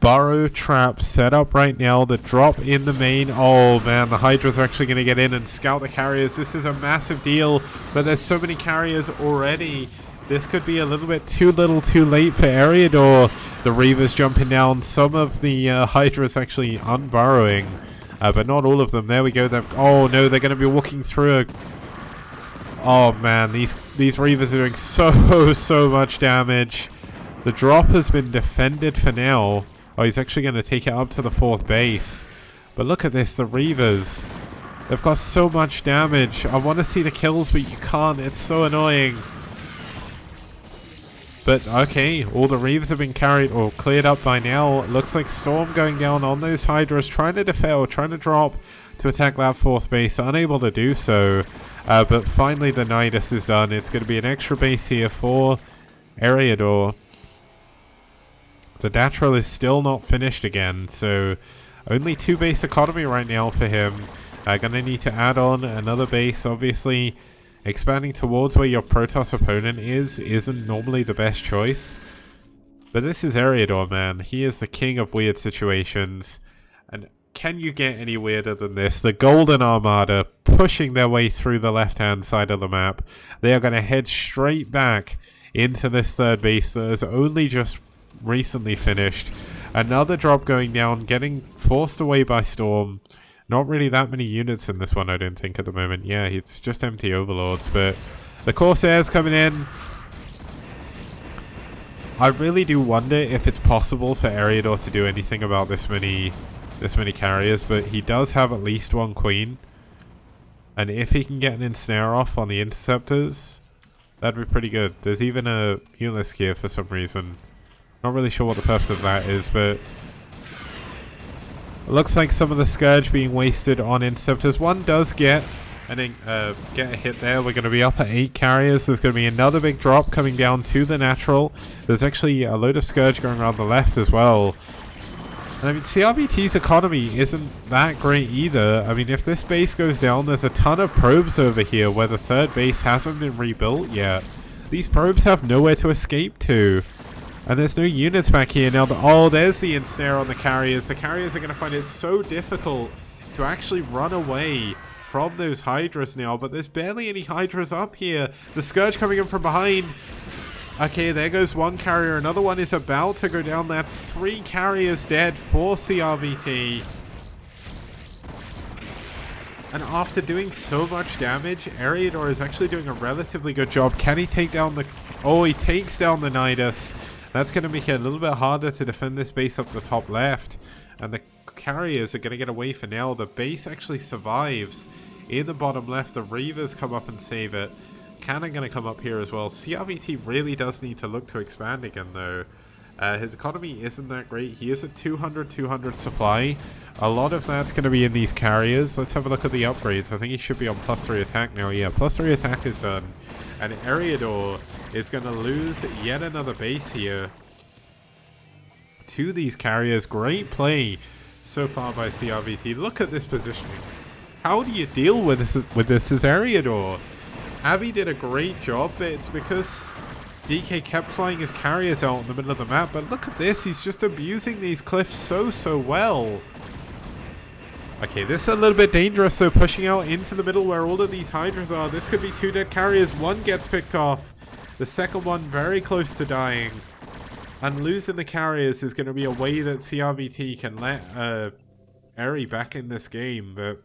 burrow trap set up right now. The drop in the main. Oh man, the Hydras are actually going to get in and scout the carriers. This is a massive deal, but there's so many carriers already. This could be a little bit too little too late for Eriador. The Reavers jumping down. Some of the Hydras actually unburrowing. But not all of them. There we go. Oh no, they're going to be walking through a... Oh man, these Reavers are doing so much damage. The drop has been defended for now. Oh, he's actually going to take it up to the 4th base. But look at this, the Reavers. They've got so much damage. I want to see the kills, but you can't. It's so annoying. But okay, all the Reavers have been carried or cleared up by now. It looks like Storm going down on those Hydras, trying to defend, trying to drop to attack that 4th base. Unable to do so. But finally the Nidus is done. It's going to be an extra base here for Eriador. The Natural is still not finished again, so only 2 base economy right now for him. Gonna need to add on another base. Obviously, expanding towards where your Protoss opponent isn't normally the best choice. But this is Eriador, man. He is the king of weird situations. And can you get any weirder than this? The Golden Armada pushing their way through the left-hand side of the map. They are going to head straight back into this 3rd base that has only just recently finished. Another drop going down, getting forced away by Storm. Not really that many units in this one, I don't think, at the moment. Yeah, it's just empty Overlords, but the Corsairs coming in. I really do wonder if it's possible for Eriador to do anything about this many carriers, but he does have at least 1 Queen. And if he can get an Ensnare off on the Interceptors, that'd be pretty good. There's even a Ulysses here for some reason. Not really sure what the purpose of that is, but it looks like some of the Scourge being wasted on Interceptors. One does get a hit there. We're going to be up at 8 carriers. There's going to be another big drop coming down to the Natural. There's actually a load of Scourge going around the left as well. And I mean, CRVT's economy isn't that great either. I mean, if this base goes down, there's a ton of probes over here where the 3rd base hasn't been rebuilt yet. These probes have nowhere to escape to. And there's no units back here now. Oh, there's the ensnare on the carriers. The carriers are going to find it so difficult to actually run away from those hydras now. But there's barely any hydras up here. The Scourge coming in from behind. Okay, there goes one carrier. Another one is about to go down. That's 3 carriers dead for CRVT. And after doing so much damage, Eriador is actually doing a relatively good job. Can he take down the... Oh, he takes down the Nidus. That's going to make it a little bit harder to defend this base up the top left. And the carriers are going to get away for now. The base actually survives. In the bottom left, the Reavers come up and save it. Cannon going to come up here as well. CRVT really does need to look to expand again though. His economy isn't that great. He is at 200 supply. A lot of that's going to be in these carriers. Let's have a look at the upgrades. I think he should be on +3 attack now. Yeah, +3 attack is done. And Eriador is going to lose yet another base here to these carriers. Great play so far by CRVT. Look at this positioning. How do you deal with this as Eriador? Abby did a great job, but it's because DK kept flying his carriers out in the middle of the map. But look at this, he's just abusing these cliffs so well. Okay, this is a little bit dangerous though, pushing out into the middle where all of these hydras are. This could be 2 dead carriers. One gets picked off. The second one very close to dying. And losing the carriers is going to be a way that CRVT can let Eri back in this game, but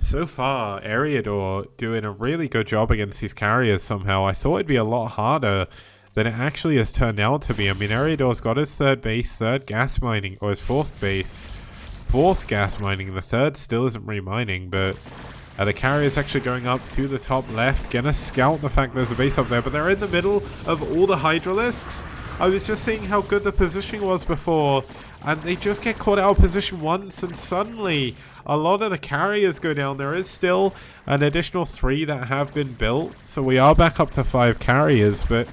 so far, Eriador doing a really good job against these carriers somehow. I thought it'd be a lot harder than it actually has turned out to be. I mean, Eriador's got his 3rd base, 3rd gas mining, or his 4th base, 4th gas mining. The 3rd still isn't remining, but the carrier's actually going up to the top left. Gonna scout the fact there's a base up there, but they're in the middle of all the Hydralisks. I was just seeing how good the positioning was before, and they just get caught out of position once, and suddenly a lot of the carriers go down. There is still an additional 3 that have been built, so we are back up to 5 carriers, but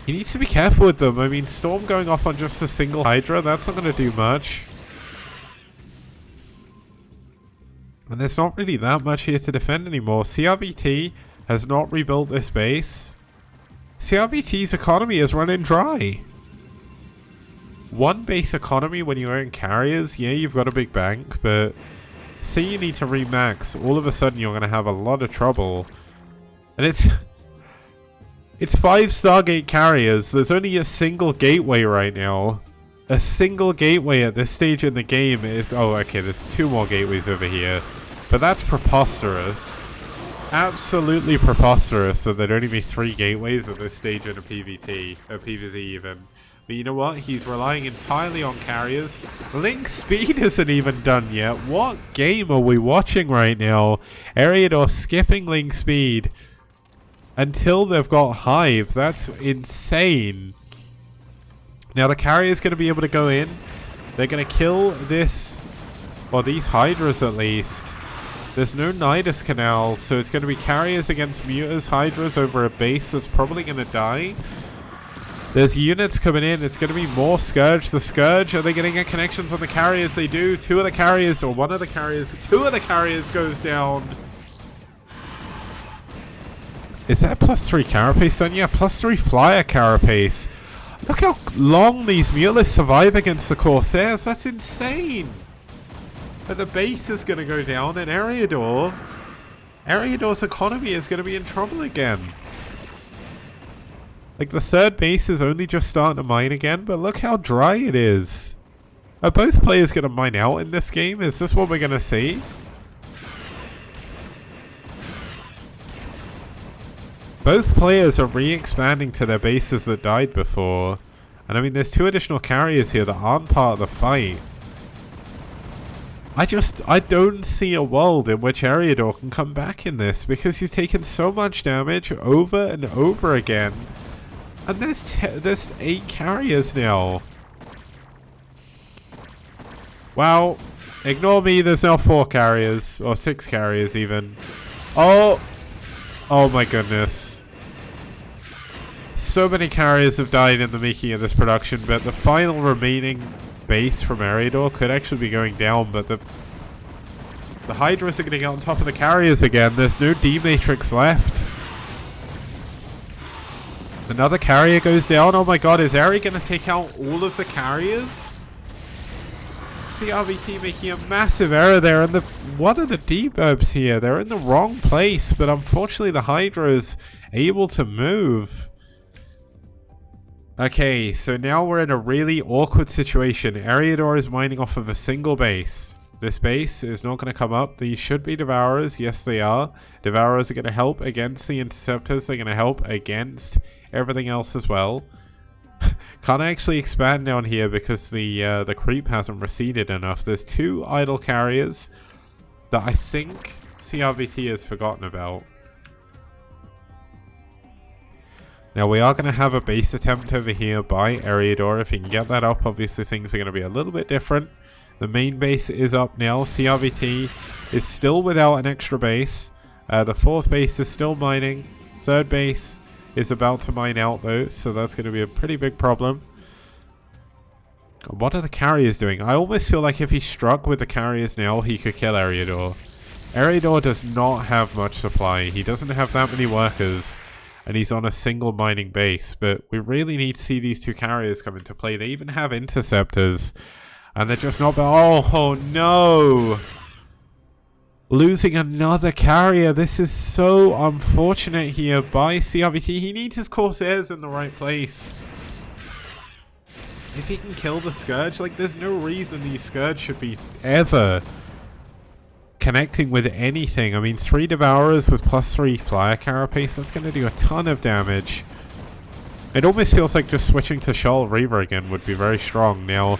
he needs to be careful with them. I mean, Storm going off on just a single Hydra, that's not going to do much. And there's not really that much here to defend anymore. CRVT has not rebuilt this base. CRVT's economy is running dry. 1 base economy when you own carriers, yeah, you've got a big bank, but say you need to remax, all of a sudden you're going to have a lot of trouble. And it's 5 Stargate carriers. There's only a single gateway right now. A single gateway at this stage in the game is... Oh, okay, there's 2 more gateways over here. But that's preposterous. Absolutely preposterous that there'd only be 3 gateways at this stage in a PvT, or PvZ even. But you know what? He's relying entirely on carriers. Link speed isn't even done yet. What game are we watching right now? Eriador skipping link speed until they've got Hive. That's insane. Now the carrier's going to be able to go in. They're going to kill this, or these Hydras at least. There's no Nidus Canal, so it's going to be carriers against Mutas Hydras over a base that's probably going to die. There's units coming in. It's going to be more Scourge. The Scourge, are they going to get connections on the carriers? They do. 2 of the carriers, or 1 of the carriers, 2 of the carriers goes down. Is that +3 carapace done? Yeah, +3 flyer carapace. Look how long these Mutas survive against the Corsairs. That's insane. But the base is going to go down, and Eriador's economy is going to be in trouble again. Like, the 3rd base is only just starting to mine again, but look how dry it is. Are both players going to mine out in this game? Is this what we're going to see? Both players are re-expanding to their bases that died before. And I mean, there's 2 additional carriers here that aren't part of the fight. I don't see a world in which Eriador can come back in this, because he's taken so much damage over and over again. And there's 8 carriers now. Wow. Ignore me, there's now 4 carriers. Or 6 carriers even. Oh! Oh my goodness. So many carriers have died in the making of this production, but the final remaining base from Eriador could actually be going down, but the Hydras are going to get on top of the carriers again. There's no D-Matrix left. Another carrier goes down. Oh my god, is Eri going to take out all of the carriers? CRVT making a massive error there, and what are the deburbs here? They're in the wrong place, but unfortunately the Hydra's able to move. Okay, so now we're in a really awkward situation. Eriador is mining off of a single base. This base is not going to come up. These should be Devourers. Yes, they are. Devourers are going to help against the Interceptors. They're going to help against everything else as well. Can't actually expand down here because the creep hasn't receded enough. There's 2 idle carriers that I think CRVT has forgotten about. Now we are going to have a base attempt over here by Eriador. If he can get that up, obviously things are going to be a little bit different. The main base is up now. CRVT is still without an extra base. The 4th base is still mining. 3rd base is about to mine out though, so that's going to be a pretty big problem. What are the carriers doing? I almost feel like if he struck with the carriers now, he could kill Eriador. Eriador does not have much supply. He doesn't have that many workers, and he's on a single mining base, but we really need to see these 2 carriers come into play. They even have interceptors, and they're just not... Oh no! Losing another carrier. This is so unfortunate here by CRVT. He needs his Corsairs in the right place. If he can kill the Scourge, like, there's no reason these Scourge should be ever connecting with anything. I mean, 3 Devourers with +3 Flyer Carapace, that's going to do a ton of damage. It almost feels like just switching to Shoal Reaver again would be very strong. Now,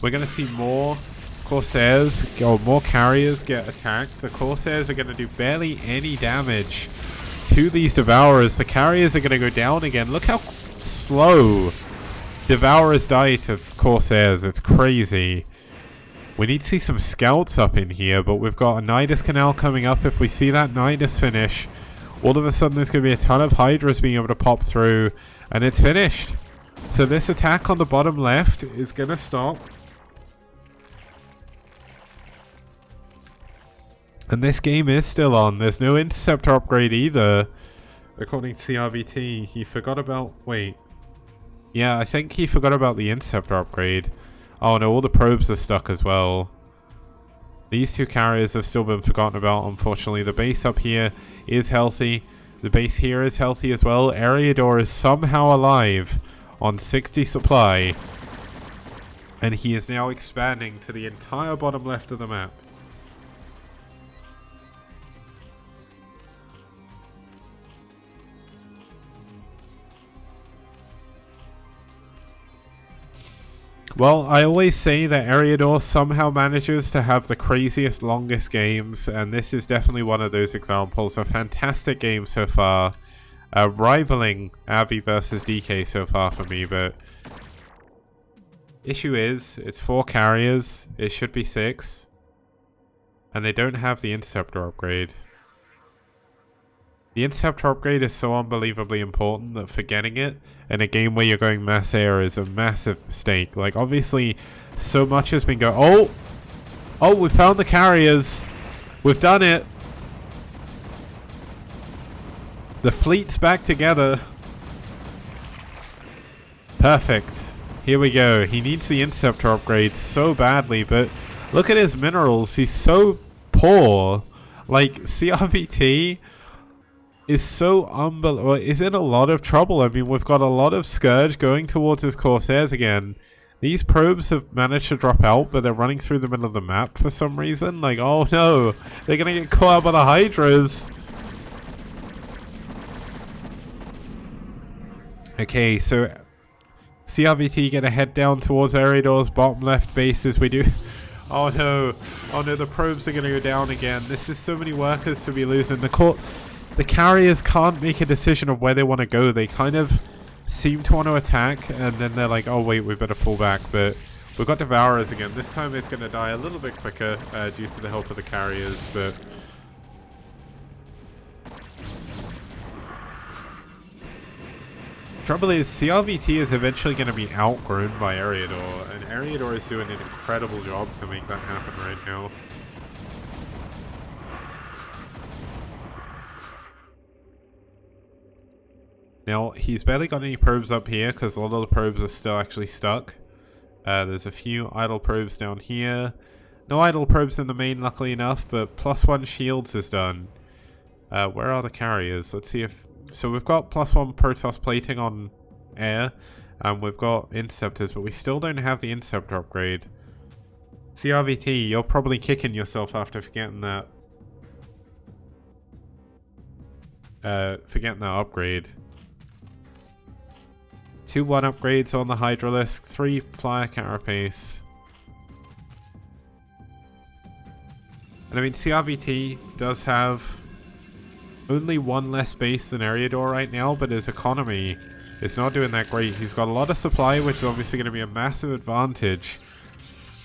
we're going to see more Corsairs, or more carriers get attacked. The Corsairs are going to do barely any damage to these Devourers. The carriers are going to go down again. Look how slow Devourers die to Corsairs. It's crazy. We need to see some scouts up in here, but we've got a Nidus Canal coming up. If we see that Nidus finish, all of a sudden there's going to be a ton of Hydras being able to pop through, and it's finished. So this attack on the bottom left is going to stop. And this game is still on. There's no Interceptor upgrade either, according to CRVT. He forgot about... Wait. Yeah, I think he forgot about the Interceptor upgrade. Oh no, all the probes are stuck as well. These 2 carriers have still been forgotten about, unfortunately. The base up here is healthy. The base here is healthy as well. Eriador is somehow alive on 60 supply. And he is now expanding to the entire bottom left of the map. Well, I always say that Eriador somehow manages to have the craziest, longest games, and this is definitely one of those examples. A fantastic game so far, rivaling Avi versus DK so far for me, but issue is, it's 4 carriers, it should be 6, and they don't have the Interceptor upgrade. The Interceptor upgrade is so unbelievably important that forgetting it in a game where you're going mass air is a massive mistake. Like, obviously, so much has been going... Oh! Oh, we found the carriers! We've done it! The fleet's back together. Perfect. Here we go. He needs the Interceptor upgrade so badly, but look at his minerals. He's so poor. Like, CRVT... is so unbelievable. Is in a lot of trouble. I mean, we've got a lot of Scourge going towards his Corsairs again. These probes have managed to drop out, but they're running through the middle of the map for some reason. Like, oh no, they're gonna get caught out by the Hydras. Okay, so CRVT gonna head down towards Eriador's bottom left bases. We do... Oh no, the probes are gonna go down again. This is so many workers to be losing. The carriers can't make a decision of where they want to go. They kind of seem to want to attack, and then they're like, oh wait, we better fall back. But we've got Devourers again. This time it's going to die a little bit quicker due to the help of the carriers, but... Trouble is, CRVT is eventually going to be outgrown by Eriador, and Eriador is doing an incredible job to make that happen right now. Now, he's barely got any probes up here because a lot of the probes are still actually stuck. There's a few idle probes down here. No idle probes in the main, luckily enough, but +1 shields is done. Where are the carriers? Let's see if... So we've got +1 Protoss plating on air, and we've got interceptors, but we still don't have the interceptor upgrade. CRVT, you're probably kicking yourself after forgetting that. Forgetting that upgrade. 2-1 upgrades on the Hydralisk, 3 Flyer Carapace. And I mean, CRVT does have only 1 less base than Eriador right now, but his economy is not doing that great. He's got a lot of supply, which is obviously going to be a massive advantage.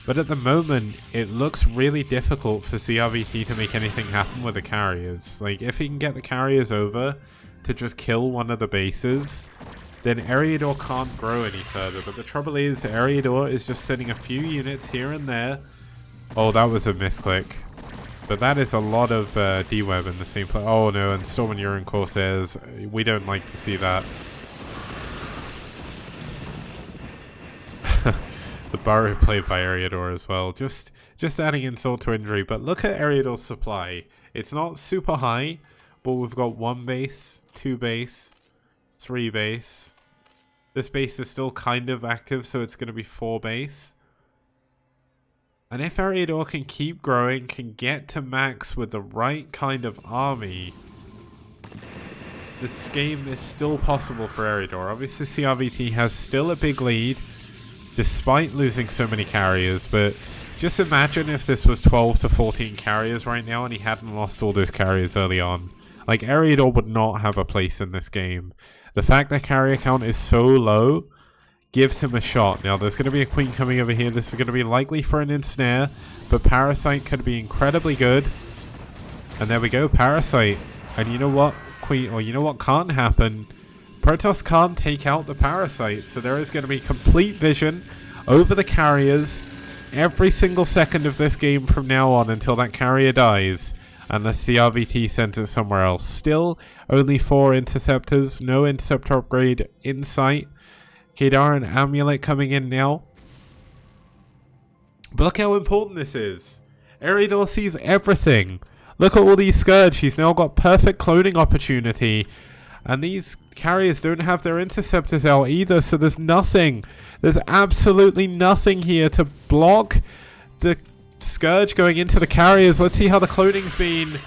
But at the moment, it looks really difficult for CRVT to make anything happen with the carriers. Like, if he can get the carriers over to just kill one of the bases, then Eriador can't grow any further. But the trouble is, Eriador is just sending a few units here and there. Oh, that was a misclick. But that is a lot of D-Web in the same place. Oh no, and Storm and Urine Corsairs. We don't like to see that. The burrow played by Eriador as well. Just adding insult to injury. But look at Eriador's supply. It's not super high, but we've got 1 base, 2 base, 3 base. This base is still kind of active, so it's going to be 4 base. And if Eriador can keep growing, can get to max with the right kind of army, this game is still possible for Eriador. Obviously, CRVT has still a big lead, despite losing so many carriers, but just imagine if this was 12 to 14 carriers right now and he hadn't lost all those carriers early on. Like, Eriador would not have a place in this game. The fact that carrier count is so low gives him a shot. Now, there's going to be a queen coming over here. This is going to be likely for an ensnare, but Parasite could be incredibly good. And there we go, Parasite. And you know what, Queen, or you know what can't happen? Protoss can't take out the Parasite, so there is going to be complete vision over the carriers every single second of this game from now on until that carrier dies. And the CRVT sent it somewhere else. Still, only 4 interceptors, no interceptor upgrade in sight. Kedar and Amulet coming in now. But look how important this is. Eriador sees everything. Look at all these Scourge. He's now got perfect cloning opportunity. And these carriers don't have their interceptors out either, so there's nothing. There's absolutely nothing here to block the Scourge going into the carriers. Let's see how the cloning's been.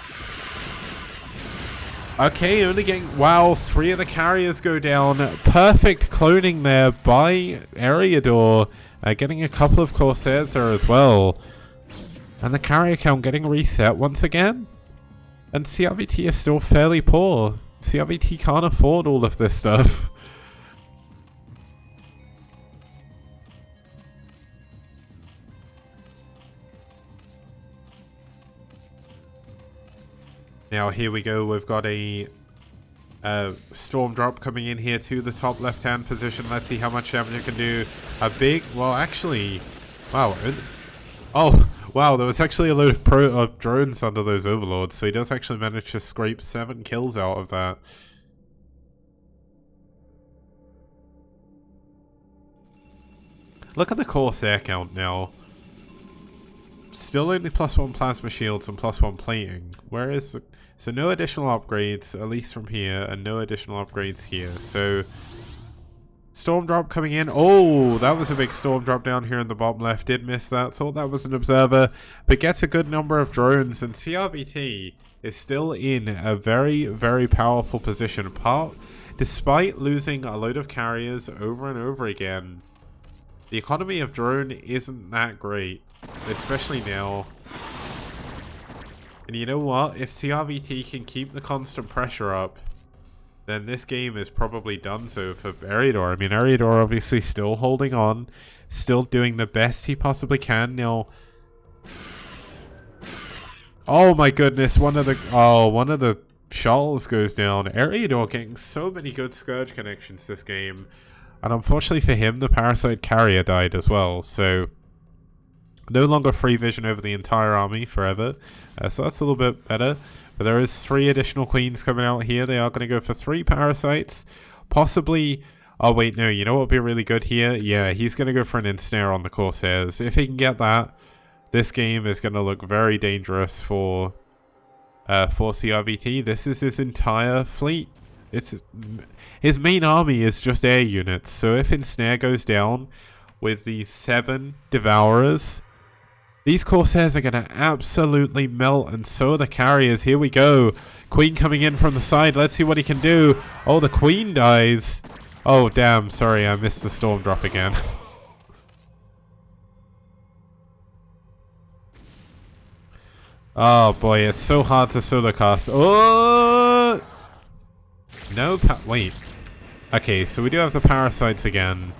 Okay, only getting... Wow, 3 of the carriers go down. Perfect cloning there by Eriador. Getting a couple of Corsairs there as well. And the carrier count getting reset once again. And CRVT is still fairly poor. CRVT can't afford all of this stuff. Now here we go, we've got a Storm Drop coming in here to the top left hand position. Let's see how much damage it can do. A big, well actually, wow. Oh, wow, there was actually a load of drones under those Overlords, so he does actually manage to scrape 7 kills out of that. Look at the Corsair count now. Still only +1 plasma shields and +1 plating. Where is the... So no additional upgrades, at least from here, and no additional upgrades here. So, Storm Drop coming in. Oh, that was a big Storm Drop down here in the bottom left. Did miss that. Thought that was an Observer. But gets a good number of drones. And CRVT is still in a very, very powerful position. Despite losing a load of carriers over and over again, the economy of drone isn't that great. Especially now. And you know what? If CRVT can keep the constant pressure up, then this game is probably done so for Eriador. I mean, Eriador obviously still holding on, still doing the best he possibly can. Now, oh my goodness, one of the shuttles goes down. Eriador getting so many good Scourge connections this game. And unfortunately for him, the Parasite carrier died as well, so no longer free vision over the entire army forever. So that's a little bit better. But there is 3 additional queens coming out here. They are going to go for 3 parasites, Possibly... Oh, wait, no. You know what would be really good here? Yeah, he's going to go for an ensnare on the Corsairs. If he can get that, this game is going to look very dangerous for CRVT. This is his entire fleet. His main army is just air units. So if ensnare goes down with these 7 Devourers, these Corsairs are going to absolutely melt, and so are the carriers. Here we go. Queen coming in from the side. Let's see what he can do. Oh, the Queen dies. Oh, damn. Sorry, I missed the storm drop again. Oh, boy. It's so hard to solo cast. Oh! No, wait. Okay, so we do have the Parasites again.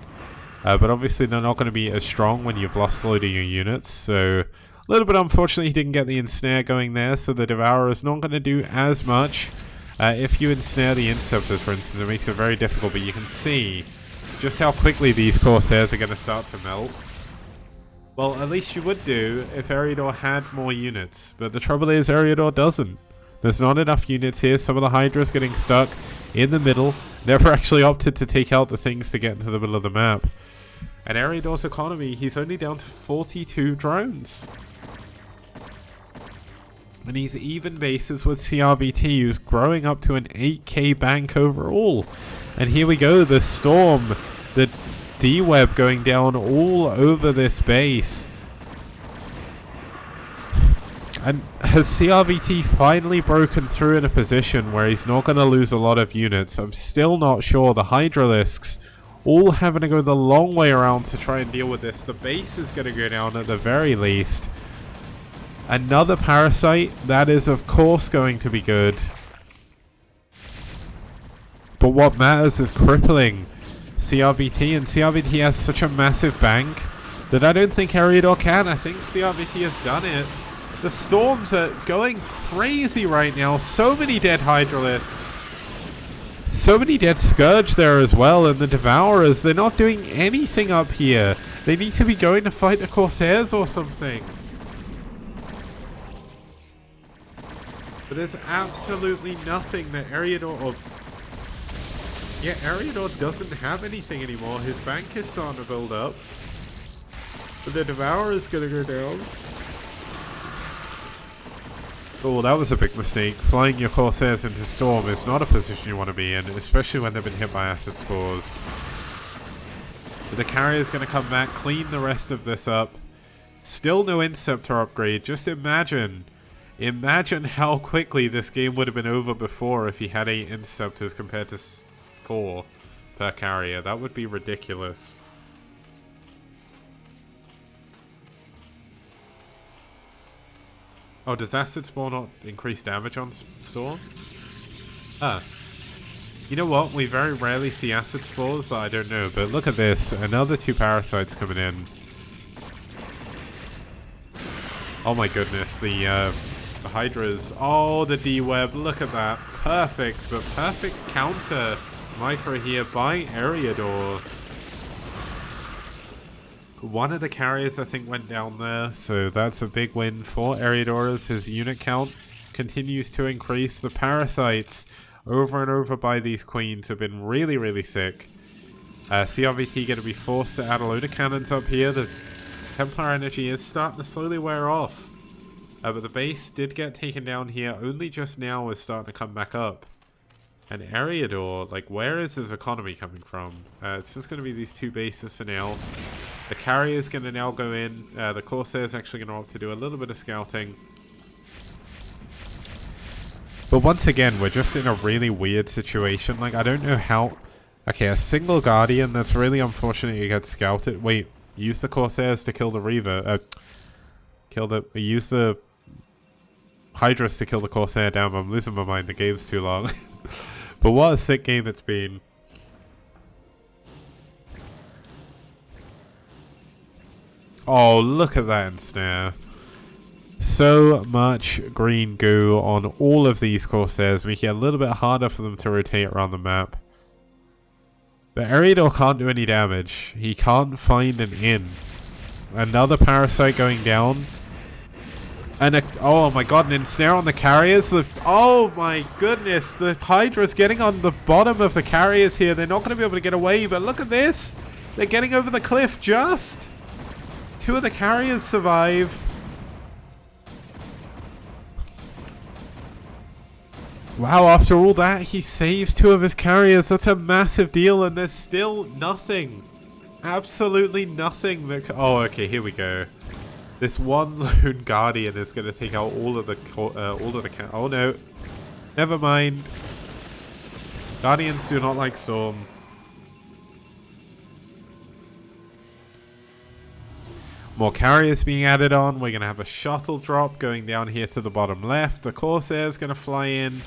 But obviously they're not going to be as strong when you've lost a load of your units. So, a little bit unfortunately he didn't get the ensnare going there. So the Devourer is not going to do as much. If you ensnare the Inceptors, for instance, it makes it very difficult. But you can see just how quickly these Corsairs are going to start to melt. Well, at least you would do if Eriador had more units. But the trouble is Eriador doesn't. There's not enough units here. Some of the Hydras getting stuck in the middle. Never actually opted to take out the things to get into the middle of the map. And Eriador's economy, he's only down to 42 drones. And he's even bases with CRVT, who's growing up to an 8k bank overall. And here we go, the Storm, the D-Web going down all over this base. And has CRVT finally broken through in a position where he's not going to lose a lot of units? I'm still not sure. The Hydralisks all having to go the long way around to try and deal with this. The base is going to go down at the very least. Another Parasite, that is of course going to be good. But what matters is crippling CRVT, and CRVT has such a massive bank that I don't think Eriador can. I think CRVT has done it. The Storms are going crazy right now. So many dead Hydralisks. So many dead Scourge there as well, and the Devourers, they're not doing anything up here. They need to be going to fight the Corsairs or something. But there's absolutely nothing that Eriador... Yeah, Eriador doesn't have anything anymore. His bank is starting to build up. But the Devourer is going to go down. Oh, that was a big mistake. Flying your Corsairs into Storm is not a position you want to be in, especially when they've been hit by acid spores. But the carrier is going to come back, clean the rest of this up. Still no Inceptor upgrade. Just imagine how quickly this game would have been over before if he had 8 Inceptors compared to 4 per carrier. That would be ridiculous. Oh, does Acid Spore not increase damage on Storm? Ah. You know what? We very rarely see Acid Spores, I don't know. But look at this. Another 2 Parasites coming in. Oh my goodness. The Hydras. Oh, the D-Web. Look at that. Perfect. But perfect counter micro here by Eriador. One of the carriers, I think, went down there, so that's a big win for Eriador as his unit count continues to increase. The Parasites over and over by these Queens have been really, really sick. CRVT going to be forced to add a load of cannons up here. The Templar energy is starting to slowly wear off. But the base did get taken down here. Only just now is starting to come back up. And Eriador, like, where is his economy coming from? It's just going to be these 2 bases for now. The carrier is going to now go in. The Corsair is actually going to opt to do a little bit of scouting. But once again, we're just in a really weird situation. Like, I don't know how... Okay, a single Guardian, that's really unfortunate you get scouted. Wait, use the Corsairs to kill the Reaver. Use the Hydras to kill the Corsair. Damn, I'm losing my mind. The game's too long. But what a sick game it's been. Oh, look at that ensnare. So much green goo on all of these Corsairs, making it a little bit harder for them to rotate around the map. But Eriador can't do any damage. He can't find an in. Another Parasite going down. And oh my god, an ensnare on the carriers. Oh my goodness, the Hydra's getting on the bottom of the carriers here. They're not going to be able to get away, but look at this. They're getting over the cliff just. 2 of the carriers survive. Wow, after all that, he saves 2 of his carriers. That's a massive deal, and there's still nothing. Absolutely nothing that... Oh, okay, here we go. This one lone guardian is going to take out all of the oh no, never mind. Guardians do not like storm. More carriers being added on. We're going to have a shuttle drop going down here to the bottom left. The Corsair is going to fly in,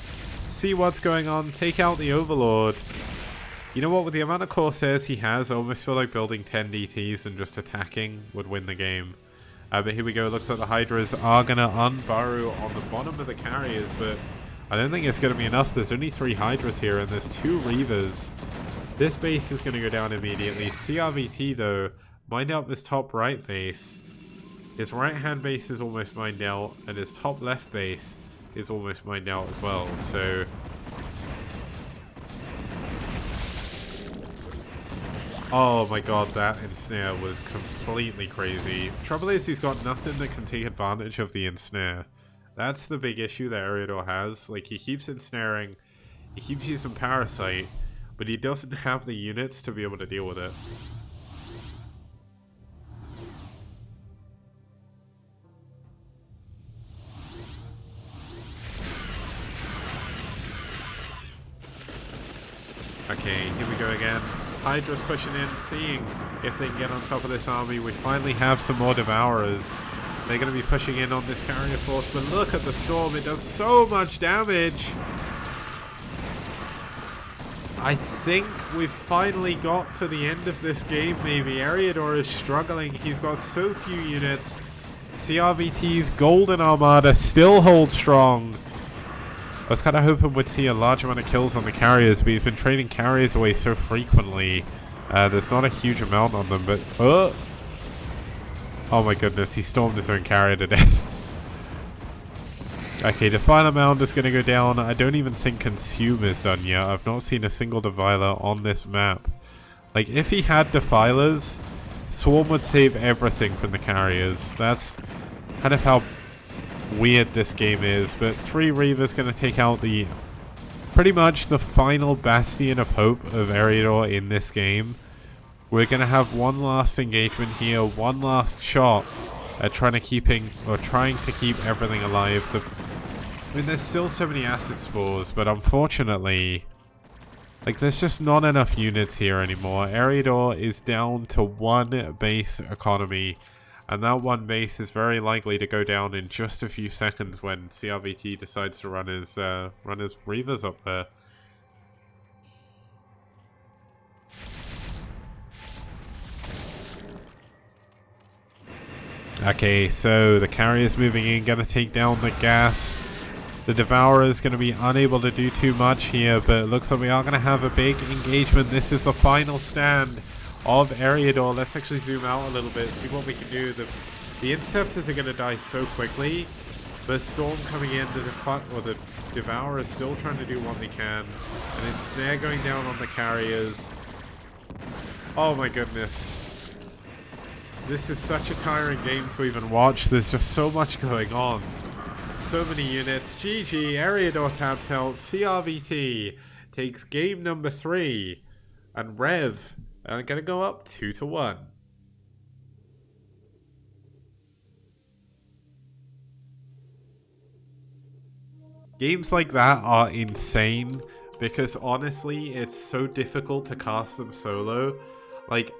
see what's going on, take out the Overlord. You know what, with the amount of Corsairs he has, I almost feel like building 10 DTs and just attacking would win the game. But here we go, looks like the Hydras are going to unburrow on the bottom of the carriers, but I don't think it's going to be enough. There's only 3 Hydras here and there's 2 ReVs. This base is going to go down immediately. CRVT though, mined out this top right base. His right hand base is almost mined out and his top left base is almost mined out as well, so... Oh my god, that ensnare was completely crazy. Trouble is, he's got nothing that can take advantage of the ensnare. That's the big issue that Eriador has. Like, he keeps ensnaring, he keeps using Parasite, but he doesn't have the units to be able to deal with it. Okay, here we go again. Hydra's pushing in, seeing if they can get on top of this army. We finally have some more Devourers. They're going to be pushing in on this carrier force, but look at the storm. It does so much damage. I think we've finally got to the end of this game, maybe. Eriador is struggling. He's got so few units. CRVT's Golden Armada still holds strong. I was kind of hoping we'd see a large amount of kills on the carriers, but he's been trading carriers away so frequently. There's not a huge amount on them, but... Oh my goodness, he stormed his own carrier to death. Okay, Defiler Mound is going to go down. I don't even think Consume is done yet. I've not seen a single Defiler on this map. Like, if he had Defilers, Swarm would save everything from the carriers. That's kind of how weird this game is, but 3 ReV's going to take out the pretty much the final bastion of hope of Eriador in this game. We're going to have one last engagement here, one last shot at trying to keep everything alive. I mean, there's still so many acid spores, but unfortunately, like, there's just not enough units here anymore. Eriador is down to 1 base economy. And that 1 base is very likely to go down in just a few seconds when CRVT decides to run his ReVs up there. Okay, so the carrier's moving in, gonna take down the gas. The Devourer is going to be unable to do too much here, but it looks like we are going to have a big engagement. This is the final stand of Eriador. Let's actually zoom out a little bit, see what we can do. The Interceptors are going to die so quickly, but Storm coming in, the Devourer is still trying to do what they can, and Ensnare going down on the carriers. Oh my goodness. This is such a tiring game to even watch. There's just so much going on. So many units. GG, Eriador taps out. CRVT takes game number 3, and ReV are going to go up 2-1. Games like that are insane because honestly, it's so difficult to cast them solo. Like,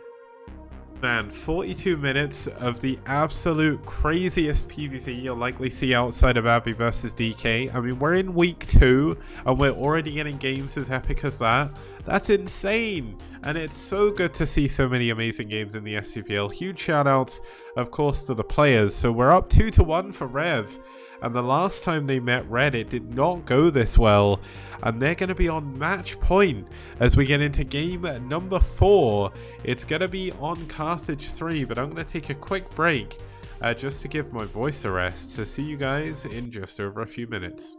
man, 42 minutes of the absolute craziest PvZ you'll likely see outside of Abby versus DK. I mean, we're in week 2 and we're already getting games as epic as that. That's insane. And it's so good to see so many amazing games in the STPL. Huge shout outs, of course, to the players. So we're up 2-1 for ReV. And the last time they met Red, it did not go this well. And they're going to be on match point as we get into game number 4. It's going to be on Carthage 3, but I'm going to take a quick break. just to give my voice a rest. So see you guys in just over a few minutes.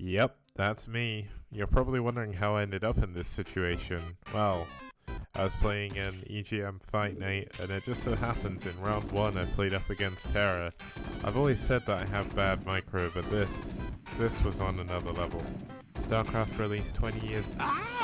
Yep, that's me. You're probably wondering how I ended up in this situation. Well, I was playing an EGM fight night, and it just so happens in round 1 I played up against Terra. I've always said that I have bad micro, but this was on another level. StarCraft released 20 years. Ah!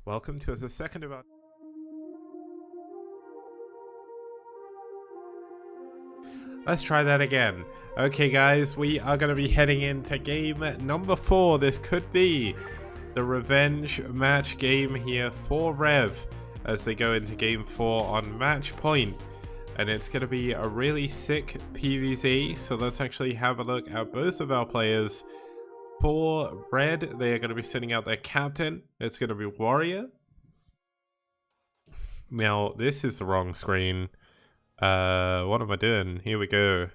Welcome to the second of our... Let's try that again. Okay guys, we are going to be heading into game number 4. This could be the revenge match game here for ReV as they go into game 4 on match point. And it's going to be a really sick PvZ, so let's actually have a look at both of our players. For Red, they are going to be sending out their captain. It's going to be Warrior. Now, this is the wrong screen. What am I doing? Here we go.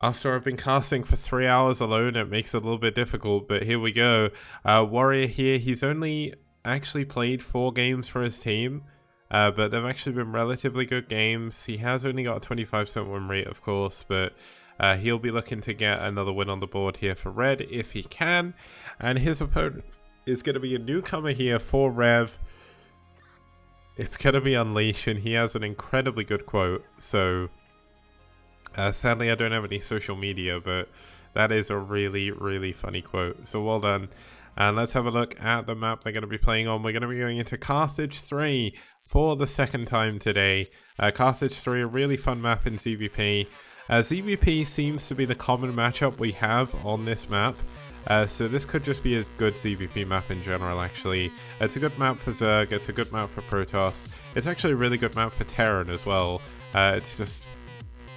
After I've been casting for 3 hours alone, it makes it a little bit difficult, but here we go. Warrior here, he's only actually played 4 games for his team, but they've actually been relatively good games. He has only got a 25% win rate, of course, but he'll be looking to get another win on the board here for Red if he can. And his opponent is going to be a newcomer here for ReV. It's going to be Unleash, and he has an incredibly good quote, so Sadly, I don't have any social media, but that is a really, really funny quote. So well done. And let's have a look at the map they're going to be playing on. We're going to be going into Carthage 3 for the second time today. Carthage 3, a really fun map in ZVP. ZVP seems to be the common matchup we have on this map. So this could just be a good ZVP map in general, actually. It's a good map for Zerg, it's a good map for Protoss. It's actually a really good map for Terran as well. It's just,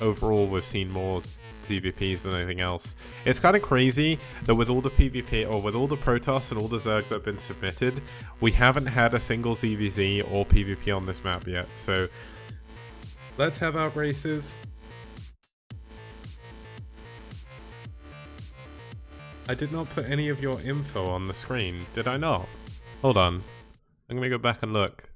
overall, we've seen more ZVPs than anything else. It's kind of crazy that with all the PvP, or with all the Protoss and all the Zerg that have been submitted, we haven't had a single ZVZ or PvP on this map yet. So, let's have our races. I did not put any of your info on the screen, did I not? Hold on. I'm gonna go back and look.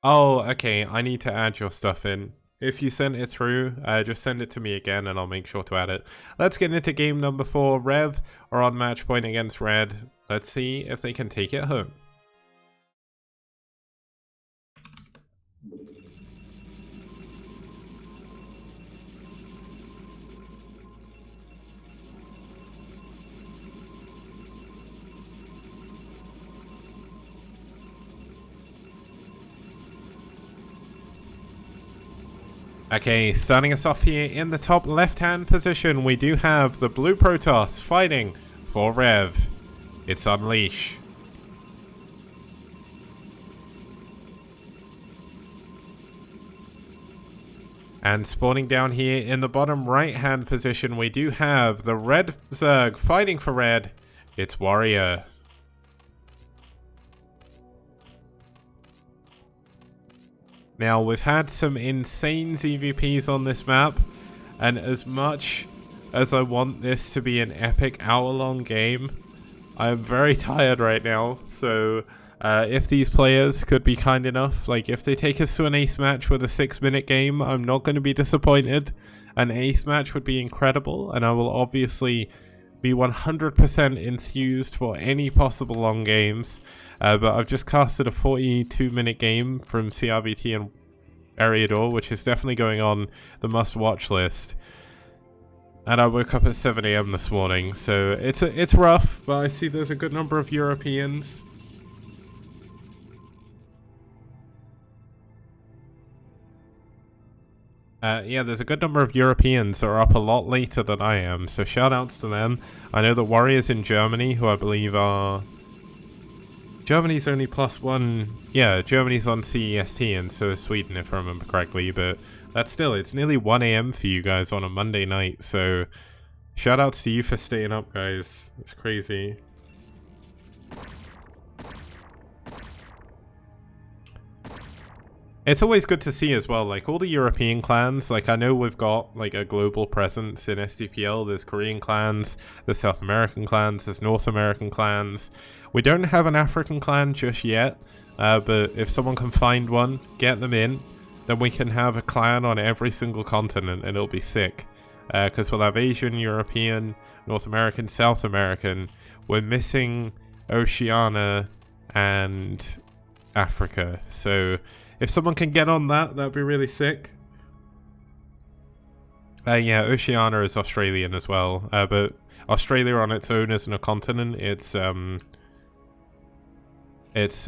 Oh, okay, I need to add your stuff in. If you sent it through, just send it to me again and I'll make sure to add it. Let's get into game number 4. ReV are on match point against Red. Let's see if they can take it home. Okay, starting us off here in the top left-hand position, we do have the blue Protoss fighting for ReV. It's Unleash. And spawning down here in the bottom right-hand position, we do have the red Zerg fighting for Red. It's Warrior. Now, we've had some insane ZVPs on this map, and as much as I want this to be an epic hour-long game, I'm very tired right now, so if these players could be kind enough, like if they take us to an ace match with a 6-minute game, I'm not going to be disappointed. An ace match would be incredible, and I will obviously be 100% enthused for any possible long games, but I've just casted a 42-minute game from CRVT and Eriador, which is definitely going on the must-watch list. And I woke up at 7 AM this morning, so it's rough, but I see there's a good number of Europeans. Yeah, there's a good number of Europeans that are up a lot later than I am, so shout outs to them. I know the Warriors in Germany, who I believe are... Germany's only +1... Yeah, Germany's on CEST, and so is Sweden, if I remember correctly, but that's still, it's nearly 1 AM for you guys on a Monday night, so shout outs to you for staying up, guys. It's crazy. It's always good to see as well, like all the European clans, like I know we've got like a global presence in STPL, there's Korean clans, there's South American clans, there's North American clans. We don't have an African clan just yet, but if someone can find one, get them in, then we can have a clan on every single continent and it'll be sick. Because we'll have Asian, European, North American, South American. We're missing Oceania and Africa, so... if someone can get on that, that'd be really sick. Yeah, Oceania is Australian as well, but Australia on its own isn't a continent. It's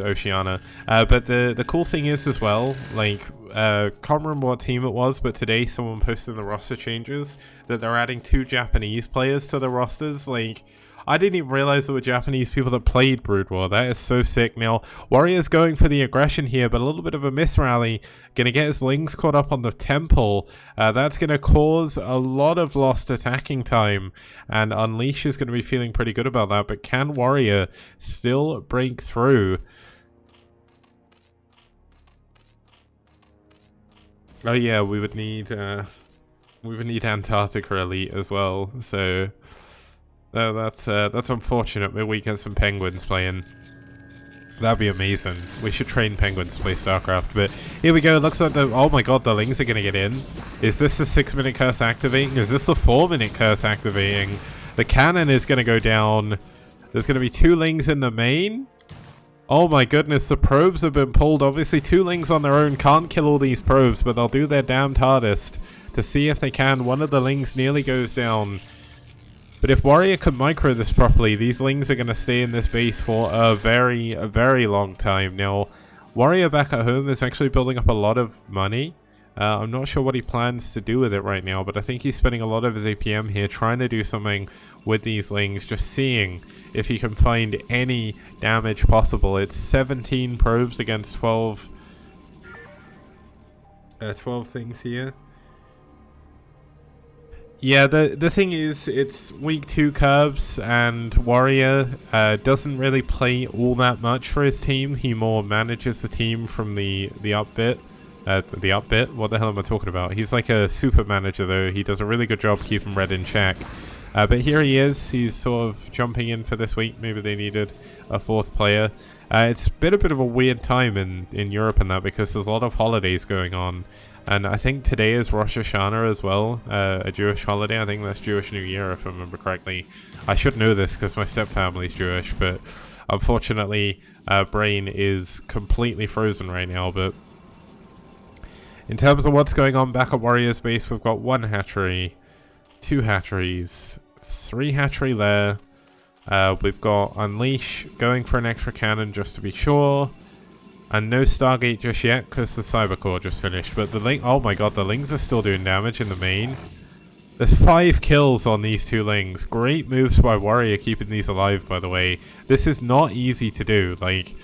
Oceania. But the cool thing is as well, like, can't remember what team it was, but today someone posted the roster changes that they're adding 2 Japanese players to the rosters. Like, I didn't even realize there were Japanese people that played Brood War. That is so sick. Now, Warrior's going for the aggression here, but a little bit of a misrally. Gonna get his Lings caught up on the temple. That's gonna cause a lot of lost attacking time, and Unleash is gonna be feeling pretty good about that, but can Warrior still break through? Oh yeah, we would need Antarctica Elite as well, so... oh, that's unfortunate, but we get some penguins playing. That'd be amazing. We should train penguins to play StarCraft, but here we go. Looks like the... oh my god, the Lings are gonna get in. Is this the 6-minute curse activating? Is this the 4-minute curse activating? The cannon is gonna go down. There's gonna be 2 Lings in the main. Oh my goodness, the probes have been pulled. Obviously, 2 Lings on their own can't kill all these probes, but they'll do their damned hardest to see if they can. One of the Lings nearly goes down. But if Warrior could micro this properly, these Lings are going to stay in this base for a very long time. Now, Warrior back at home is actually building up a lot of money. I'm not sure what he plans to do with it right now, but I think he's spending a lot of his APM here trying to do something with these Lings, just seeing if he can find any damage possible. It's 17 probes against 12 things here. Yeah, the thing is, it's week 2 Cubs, and Warrior doesn't really play all that much for his team. He more manages the team from the up bit. The up bit? What the hell am I talking about? He's like a super manager, though. He does a really good job keeping Red in check. But here he is. He's sort of jumping in for this week. Maybe they needed a 4th player. It's been a bit of a weird time in Europe and that, because there's a lot of holidays going on. And I think today is Rosh Hashanah as well, a Jewish holiday. I think that's Jewish New Year, if I remember correctly. I should know this because my stepfamily's Jewish, but unfortunately, brain is completely frozen right now. But in terms of what's going on back at Warrior's base, we've got 1 hatchery, 2 hatcheries, 3 hatchery there. We've got Unleash going for an extra cannon just to be sure. And no Stargate just yet, because the Cybercore just finished. But the Ling... Oh my god, the Lings are still doing damage in the main. There's 5 kills on these 2 Lings. Great moves by Warrior keeping these alive, by the way. This is not easy to do. Like,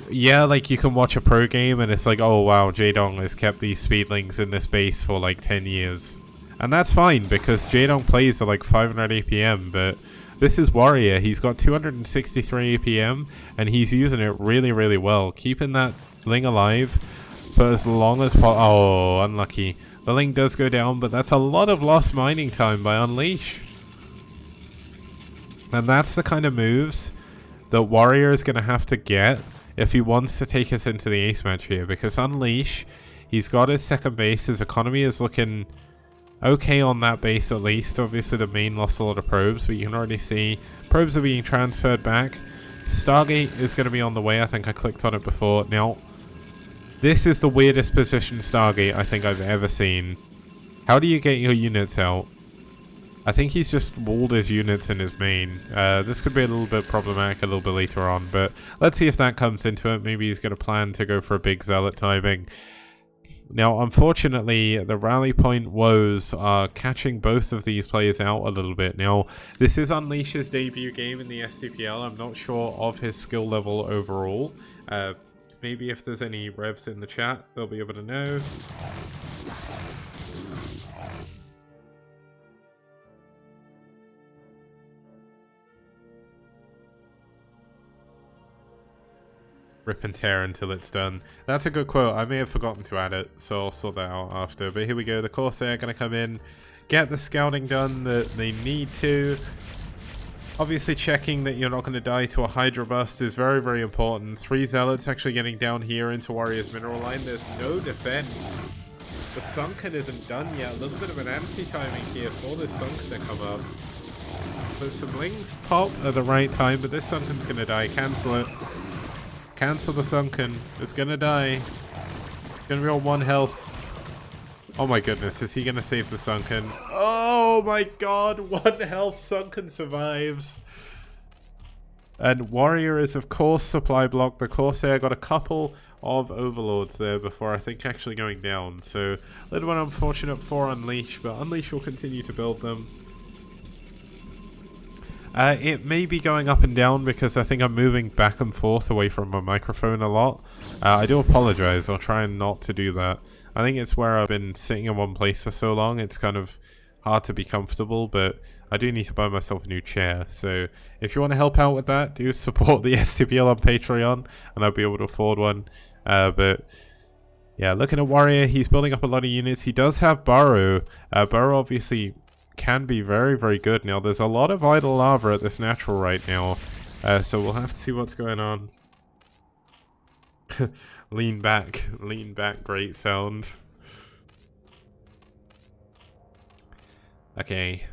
yeah, like you can watch a pro game and it's like, oh wow, Jaedong has kept these Speedlings in this base for like 10 years. And that's fine, because Jaedong plays at like 500 APM, but... This is Warrior. He's got 263 APM, and he's using it really well. Keeping that Ling alive for as long as possible. Oh, unlucky. The Ling does go down, but that's a lot of lost mining time by Unleash. And that's the kind of moves that Warrior is going to have to get if he wants to take us into the ace match here. Because Unleash, he's got his second base. His economy is looking... okay on that base at least. Obviously the main lost a lot of probes, but you can already see probes are being transferred back. Stargate is going to be on the way. I think I clicked on it before. Now, this is the weirdest position Stargate I think I've ever seen. How do you get your units out? I think he's just walled his units in his main. This could be a little bit problematic a little bit later on, but let's see if that comes into it. Maybe he's going to plan to go for a big zealot timing. Now, unfortunately, the rally point woes are catching both of these players out a little bit. Now, this is Unleash's debut game in the STPL. I'm not sure of his skill level overall. Maybe if there's any revs in the chat, they'll be able to know. Rip and tear until it's done. That's a good quote. I may have forgotten to add it, so I'll sort that out after. But here we go. The Corsair are going to come in, get the scouting done that they need to. Obviously checking that you're not going to die to a Hydra bust is very important. 3 Zealots actually getting down here into Warrior's mineral line. There's no defense. The Sunken isn't done yet. A little bit of an anti-timing here for this Sunken to come up. But some Lings pop at the right time, but this Sunken's going to die. Cancel it. Cancel the Sunken. It's gonna die. It's gonna be on 1 health. Oh my goodness, is he gonna save the Sunken? Oh my god, 1 health, Sunken survives. And Warrior is of course supply block. The Corsair got a couple of Overlords there before I think actually going down. So a little bit unfortunate for Unleash, but Unleash will continue to build them. It may be going up and down because I think I'm moving back and forth away from my microphone a lot. I do apologize. I'll try not to do that. I think it's where I've been sitting in one place for so long. It's kind of hard to be comfortable, but I do need to buy myself a new chair. So if you want to help out with that, do support the STPL on Patreon and I'll be able to afford one. But yeah, looking at Warrior, he's building up a lot of units. He does have Burrow. Burrow obviously can be very good. Now there's a lot of idle lava at this natural right now, so we'll have to see what's going on. lean back, great sound. Okay,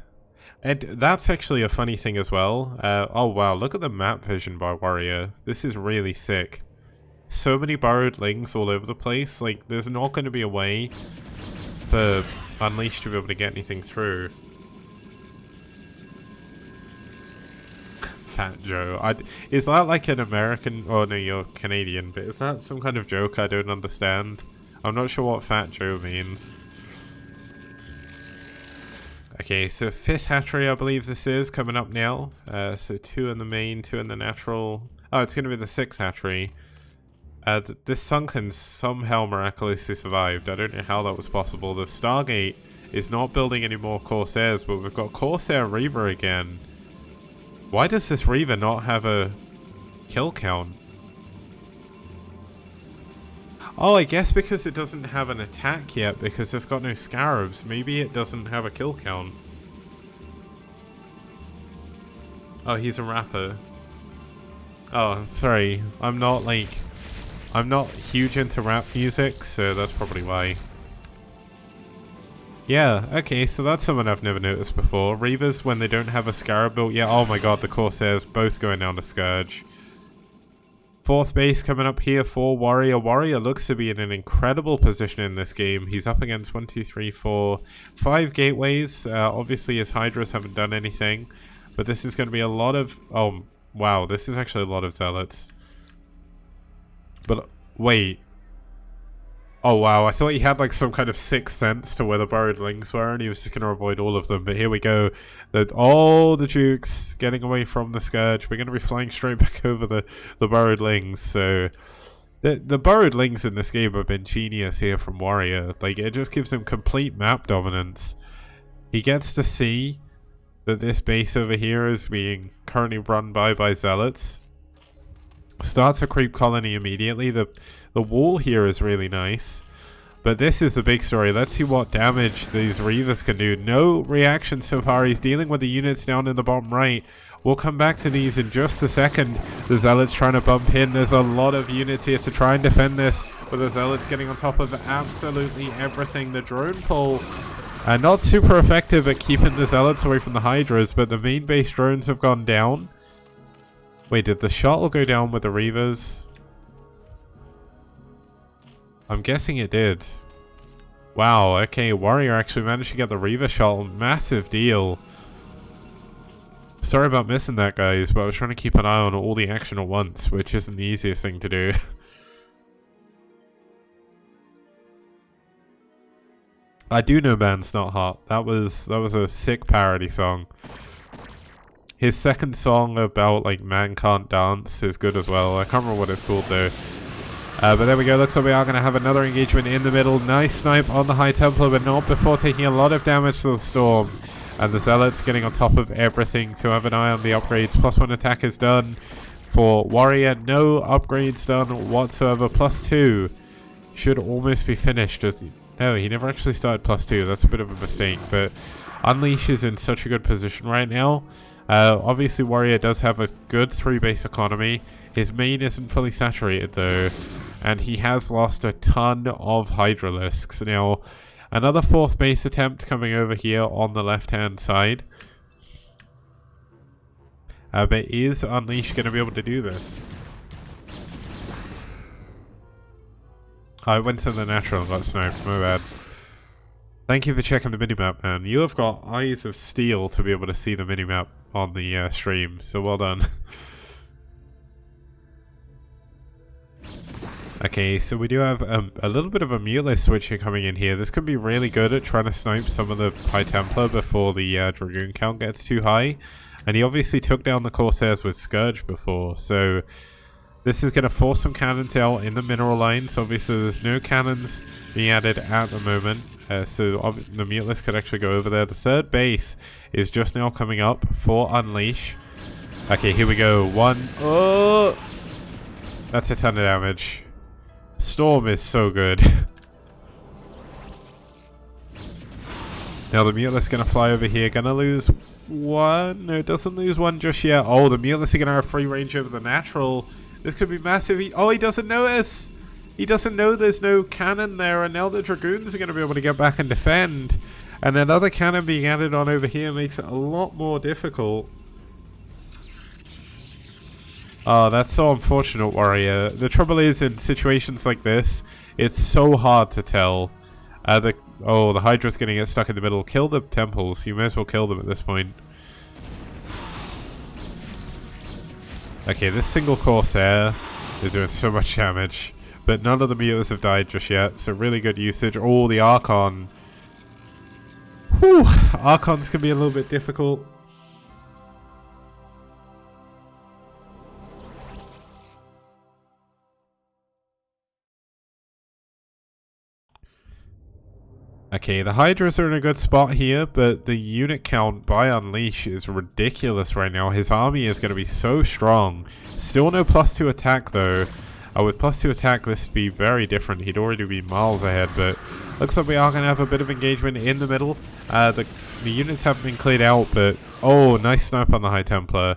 And that's actually a funny thing as well. Oh wow, look at the map vision by Warrior. This is really sick. So many borrowed links all over the place. Like, there's not going to be a way for Unleashed to be able to get anything through. Fat Joe. Is that like an American... Oh no, you're Canadian, but is that some kind of joke I don't understand? I'm not sure what Fat Joe means. Okay, so 5th hatchery I believe this is, coming up now. So 2 in the main, 2 in the natural. Oh, it's going to be the 6th hatchery. This Sunken somehow miraculously survived. I don't know how that was possible. The Stargate is not building any more Corsairs, but we've got Corsair Reaver again. Why does this Reaver not have a kill count? Oh, I guess because it doesn't have an attack yet, because it's got no Scarabs. Maybe it doesn't have a kill count. Oh, he's a rapper. Oh, sorry. I'm not huge into rap music, so that's probably why. Yeah, okay, so that's someone I've never noticed before. Reavers, when they don't have a Scarab built yet. Oh my god, the Corsairs both going down to Scourge. 4th base coming up here for Warrior. Warrior looks to be in an incredible position in this game. He's up against 1, 2, 3, 4, 5 gateways. Obviously his Hydras haven't done anything. But this is going to be a lot of... Oh, wow, this is actually a lot of Zealots. But, wait. Oh wow, I thought he had like some kind of sixth sense to where the borrowed links were and he was just going to avoid all of them. But here we go. All the Dukes getting away from the Scourge. We're going to be flying straight back over the borrowed links. So the borrowed links in this game have been genius here from Warrior. Like, it just gives him complete map dominance. He gets to see that this base over here is being currently run by Zealots. Starts a creep colony immediately. The wall here is really nice. But this is the big story. Let's see what damage these Reavers can do. No reaction so far. He's dealing with the units down in the bottom right. We'll come back to these in just a second. The Zealots trying to bump in. There's a lot of units here to try and defend this. But the Zealots getting on top of absolutely everything. The drone pull, not super effective at keeping the Zealots away from the Hydras. But the main base drones have gone down. Wait, did the shuttle go down with the Reavers? I'm guessing it did. Wow, okay, Warrior actually managed to get the Reaver shuttle. Massive deal. Sorry about missing that, guys, but I was trying to keep an eye on all the action at once, which isn't the easiest thing to do. I do know Man's Not Hot. That was a sick parody song. His second song about, like, Man Can't Dance is good as well. I can't remember what it's called, though. But there we go. Looks like we are going to have another engagement in the middle. Nice snipe on the High Templar, but not before taking a lot of damage to the Storm. And the Zealots getting on top of everything to have an eye on the upgrades. +1 attack is done for Warrior. No upgrades done whatsoever. +2 should almost be finished. No, he never actually started +2. That's a bit of a mistake. But Unleash is in such a good position right now. Obviously Warrior does have a good 3-base economy. His main isn't fully saturated though, and he has lost a ton of Hydralisks. Now, another 4th base attempt coming over here on the left hand side. But is Unleash going to be able to do this? I went to the natural and got sniped, my bad. Thank you for checking the minimap, man. You have got eyes of steel to be able to see the minimap on the stream, so well done. Okay, so we do have a little bit of a muteless switcher coming in here. This could be really good at trying to snipe some of the High Templar before the Dragoon count gets too high. And he obviously took down the Corsairs with Scourge before, so this is going to force some cannons out in the mineral lines. Obviously there's no cannons being added at the moment. So the muteless could actually go over there. The 3rd base is just now coming up for Unleash. Okay, here we go. Oh! That's a ton of damage. Storm is so good. Now the muteless is going to fly over here. Going to lose 1. No, it doesn't lose 1 just yet. Oh, the muteless is going to have free range over the natural. This could be massive. Oh, he doesn't notice. He doesn't know there's no cannon there, and now the Dragoons are going to be able to get back and defend. And another cannon being added on over here makes it a lot more difficult. Oh, that's so unfortunate, Warrior. The trouble is, in situations like this, it's so hard to tell. The Hydra's gonna get stuck in the middle. Kill the temples. You may as well kill them at this point. Okay, this single Corsair is doing so much damage. But none of the mutas have died just yet, so really good usage. Oh, the Archon. Whew! Archons can be a little bit difficult. Okay, the Hydras are in a good spot here, but the unit count by Unleash is ridiculous right now. His army is going to be so strong. Still no +2 attack though. With +2 attack, this would be very different. He'd already be miles ahead, but looks like we are going to have a bit of engagement in the middle. The units haven't been cleared out, but oh, nice snipe on the High Templar.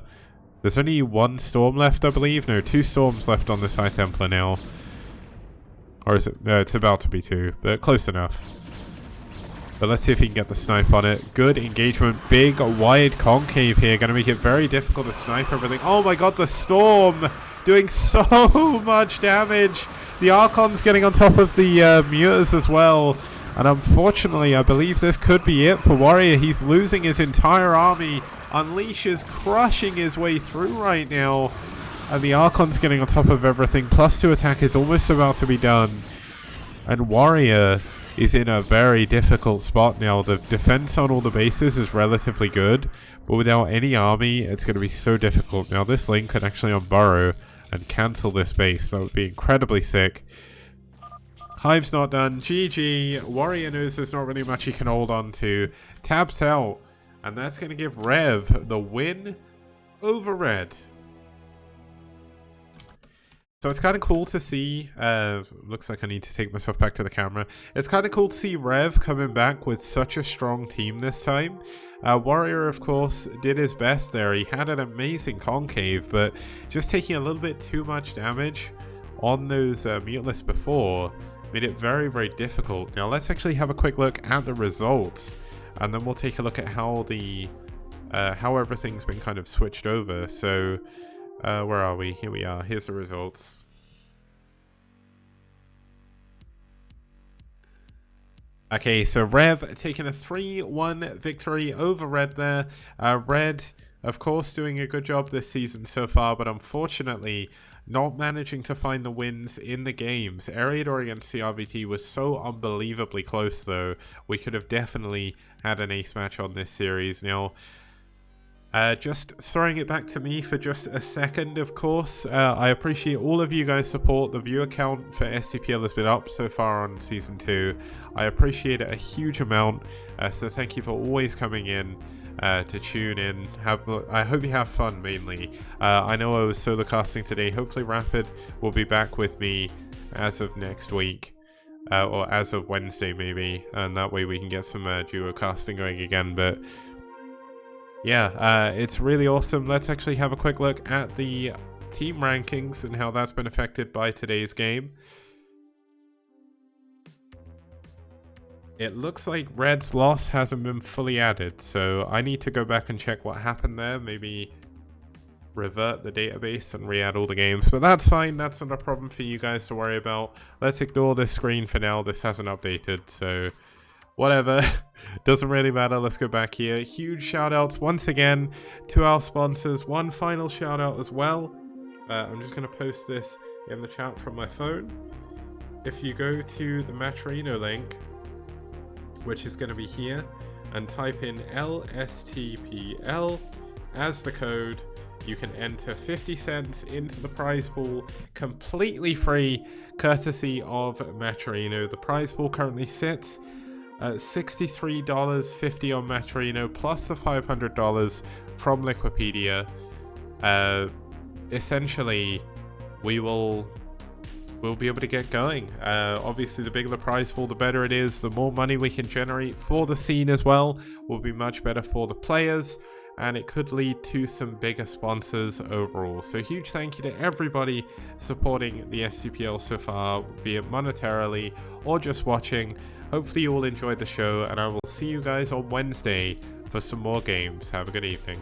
There's only one storm left, I believe. No, 2 storms left on this High Templar now. Or is it? No, it's about to be 2, but close enough. But let's see if he can get the snipe on it. Good engagement. Big, wide concave here. Going to make it very difficult to snipe everything. Oh my god, the storm! Doing so much damage. The Archon's getting on top of the mutas as well. And unfortunately, I believe this could be it for Warrior. He's losing his entire army. Unleash is crushing his way through right now. And the Archon's getting on top of everything. +2 attack is almost about to be done. And Warrior is in a very difficult spot now. The defense on all the bases is relatively good, but without any army, it's going to be so difficult. Now, this link could actually unburrow and cancel this base. That would be incredibly sick. Hive's not done. GG. Warrior knows there's not really much he can hold on to. Taps out, and that's going to give ReV the win over Red. So it's kind of cool to see, looks like I need to take myself back to the camera. It's kind of cool to see ReV coming back with such a strong team this time. Warrior, of course, did his best there. He had an amazing concave, but just taking a little bit too much damage on those mutless before made it very, very difficult. Now let's actually have a quick look at the results, and then we'll take a look at how the how everything's been kind of switched over. So where are we? Here we are. Here's the results. Okay, so ReV taking a 3-1 victory over Red there. Red, of course, doing a good job this season so far, but unfortunately not managing to find the wins in the games. Eriador against CRVT was so unbelievably close, though. We could have definitely had an ace match on this series. Now, just throwing it back to me for just a second, of course. I appreciate all of you guys' support. The viewer count for STPL has been up so far on Season 2. I appreciate it a huge amount, so thank you for always coming in to tune in. I hope you have fun, mainly. I know I was solo casting today. Hopefully Rapid will be back with me as of next week. Or as of Wednesday, maybe. And that way we can get some duo casting going again, but yeah, it's really awesome. Let's actually have a quick look at the team rankings and how that's been affected by today's game. It looks like Red's loss hasn't been fully added, so I need to go back and check what happened there. Maybe revert the database and re-add all the games, but that's fine. That's not a problem for you guys to worry about. Let's ignore this screen for now. This hasn't updated, so whatever. Doesn't really matter. Let's go back here. Huge shout outs once again to our sponsors. One final shout out as well. I'm just going to post this in the chat from my phone. If you go to the Matrino link, which is going to be here, and type in LSTPL as the code, you can enter 50 cents into the prize pool completely free, courtesy of Matrino. The prize pool currently sits at $63.50 on Matrino, plus the $500 from Liquipedia. Essentially, we'll be able to get going. Obviously, the bigger the prize pool, the better it is. The more money we can generate for the scene as well will be much better for the players. and it could lead to some bigger sponsors overall. So huge thank you to everybody supporting the STPL so far, be it monetarily or just watching. Hopefully you all enjoyed the show, and I will see you guys on Wednesday for some more games. Have a good evening.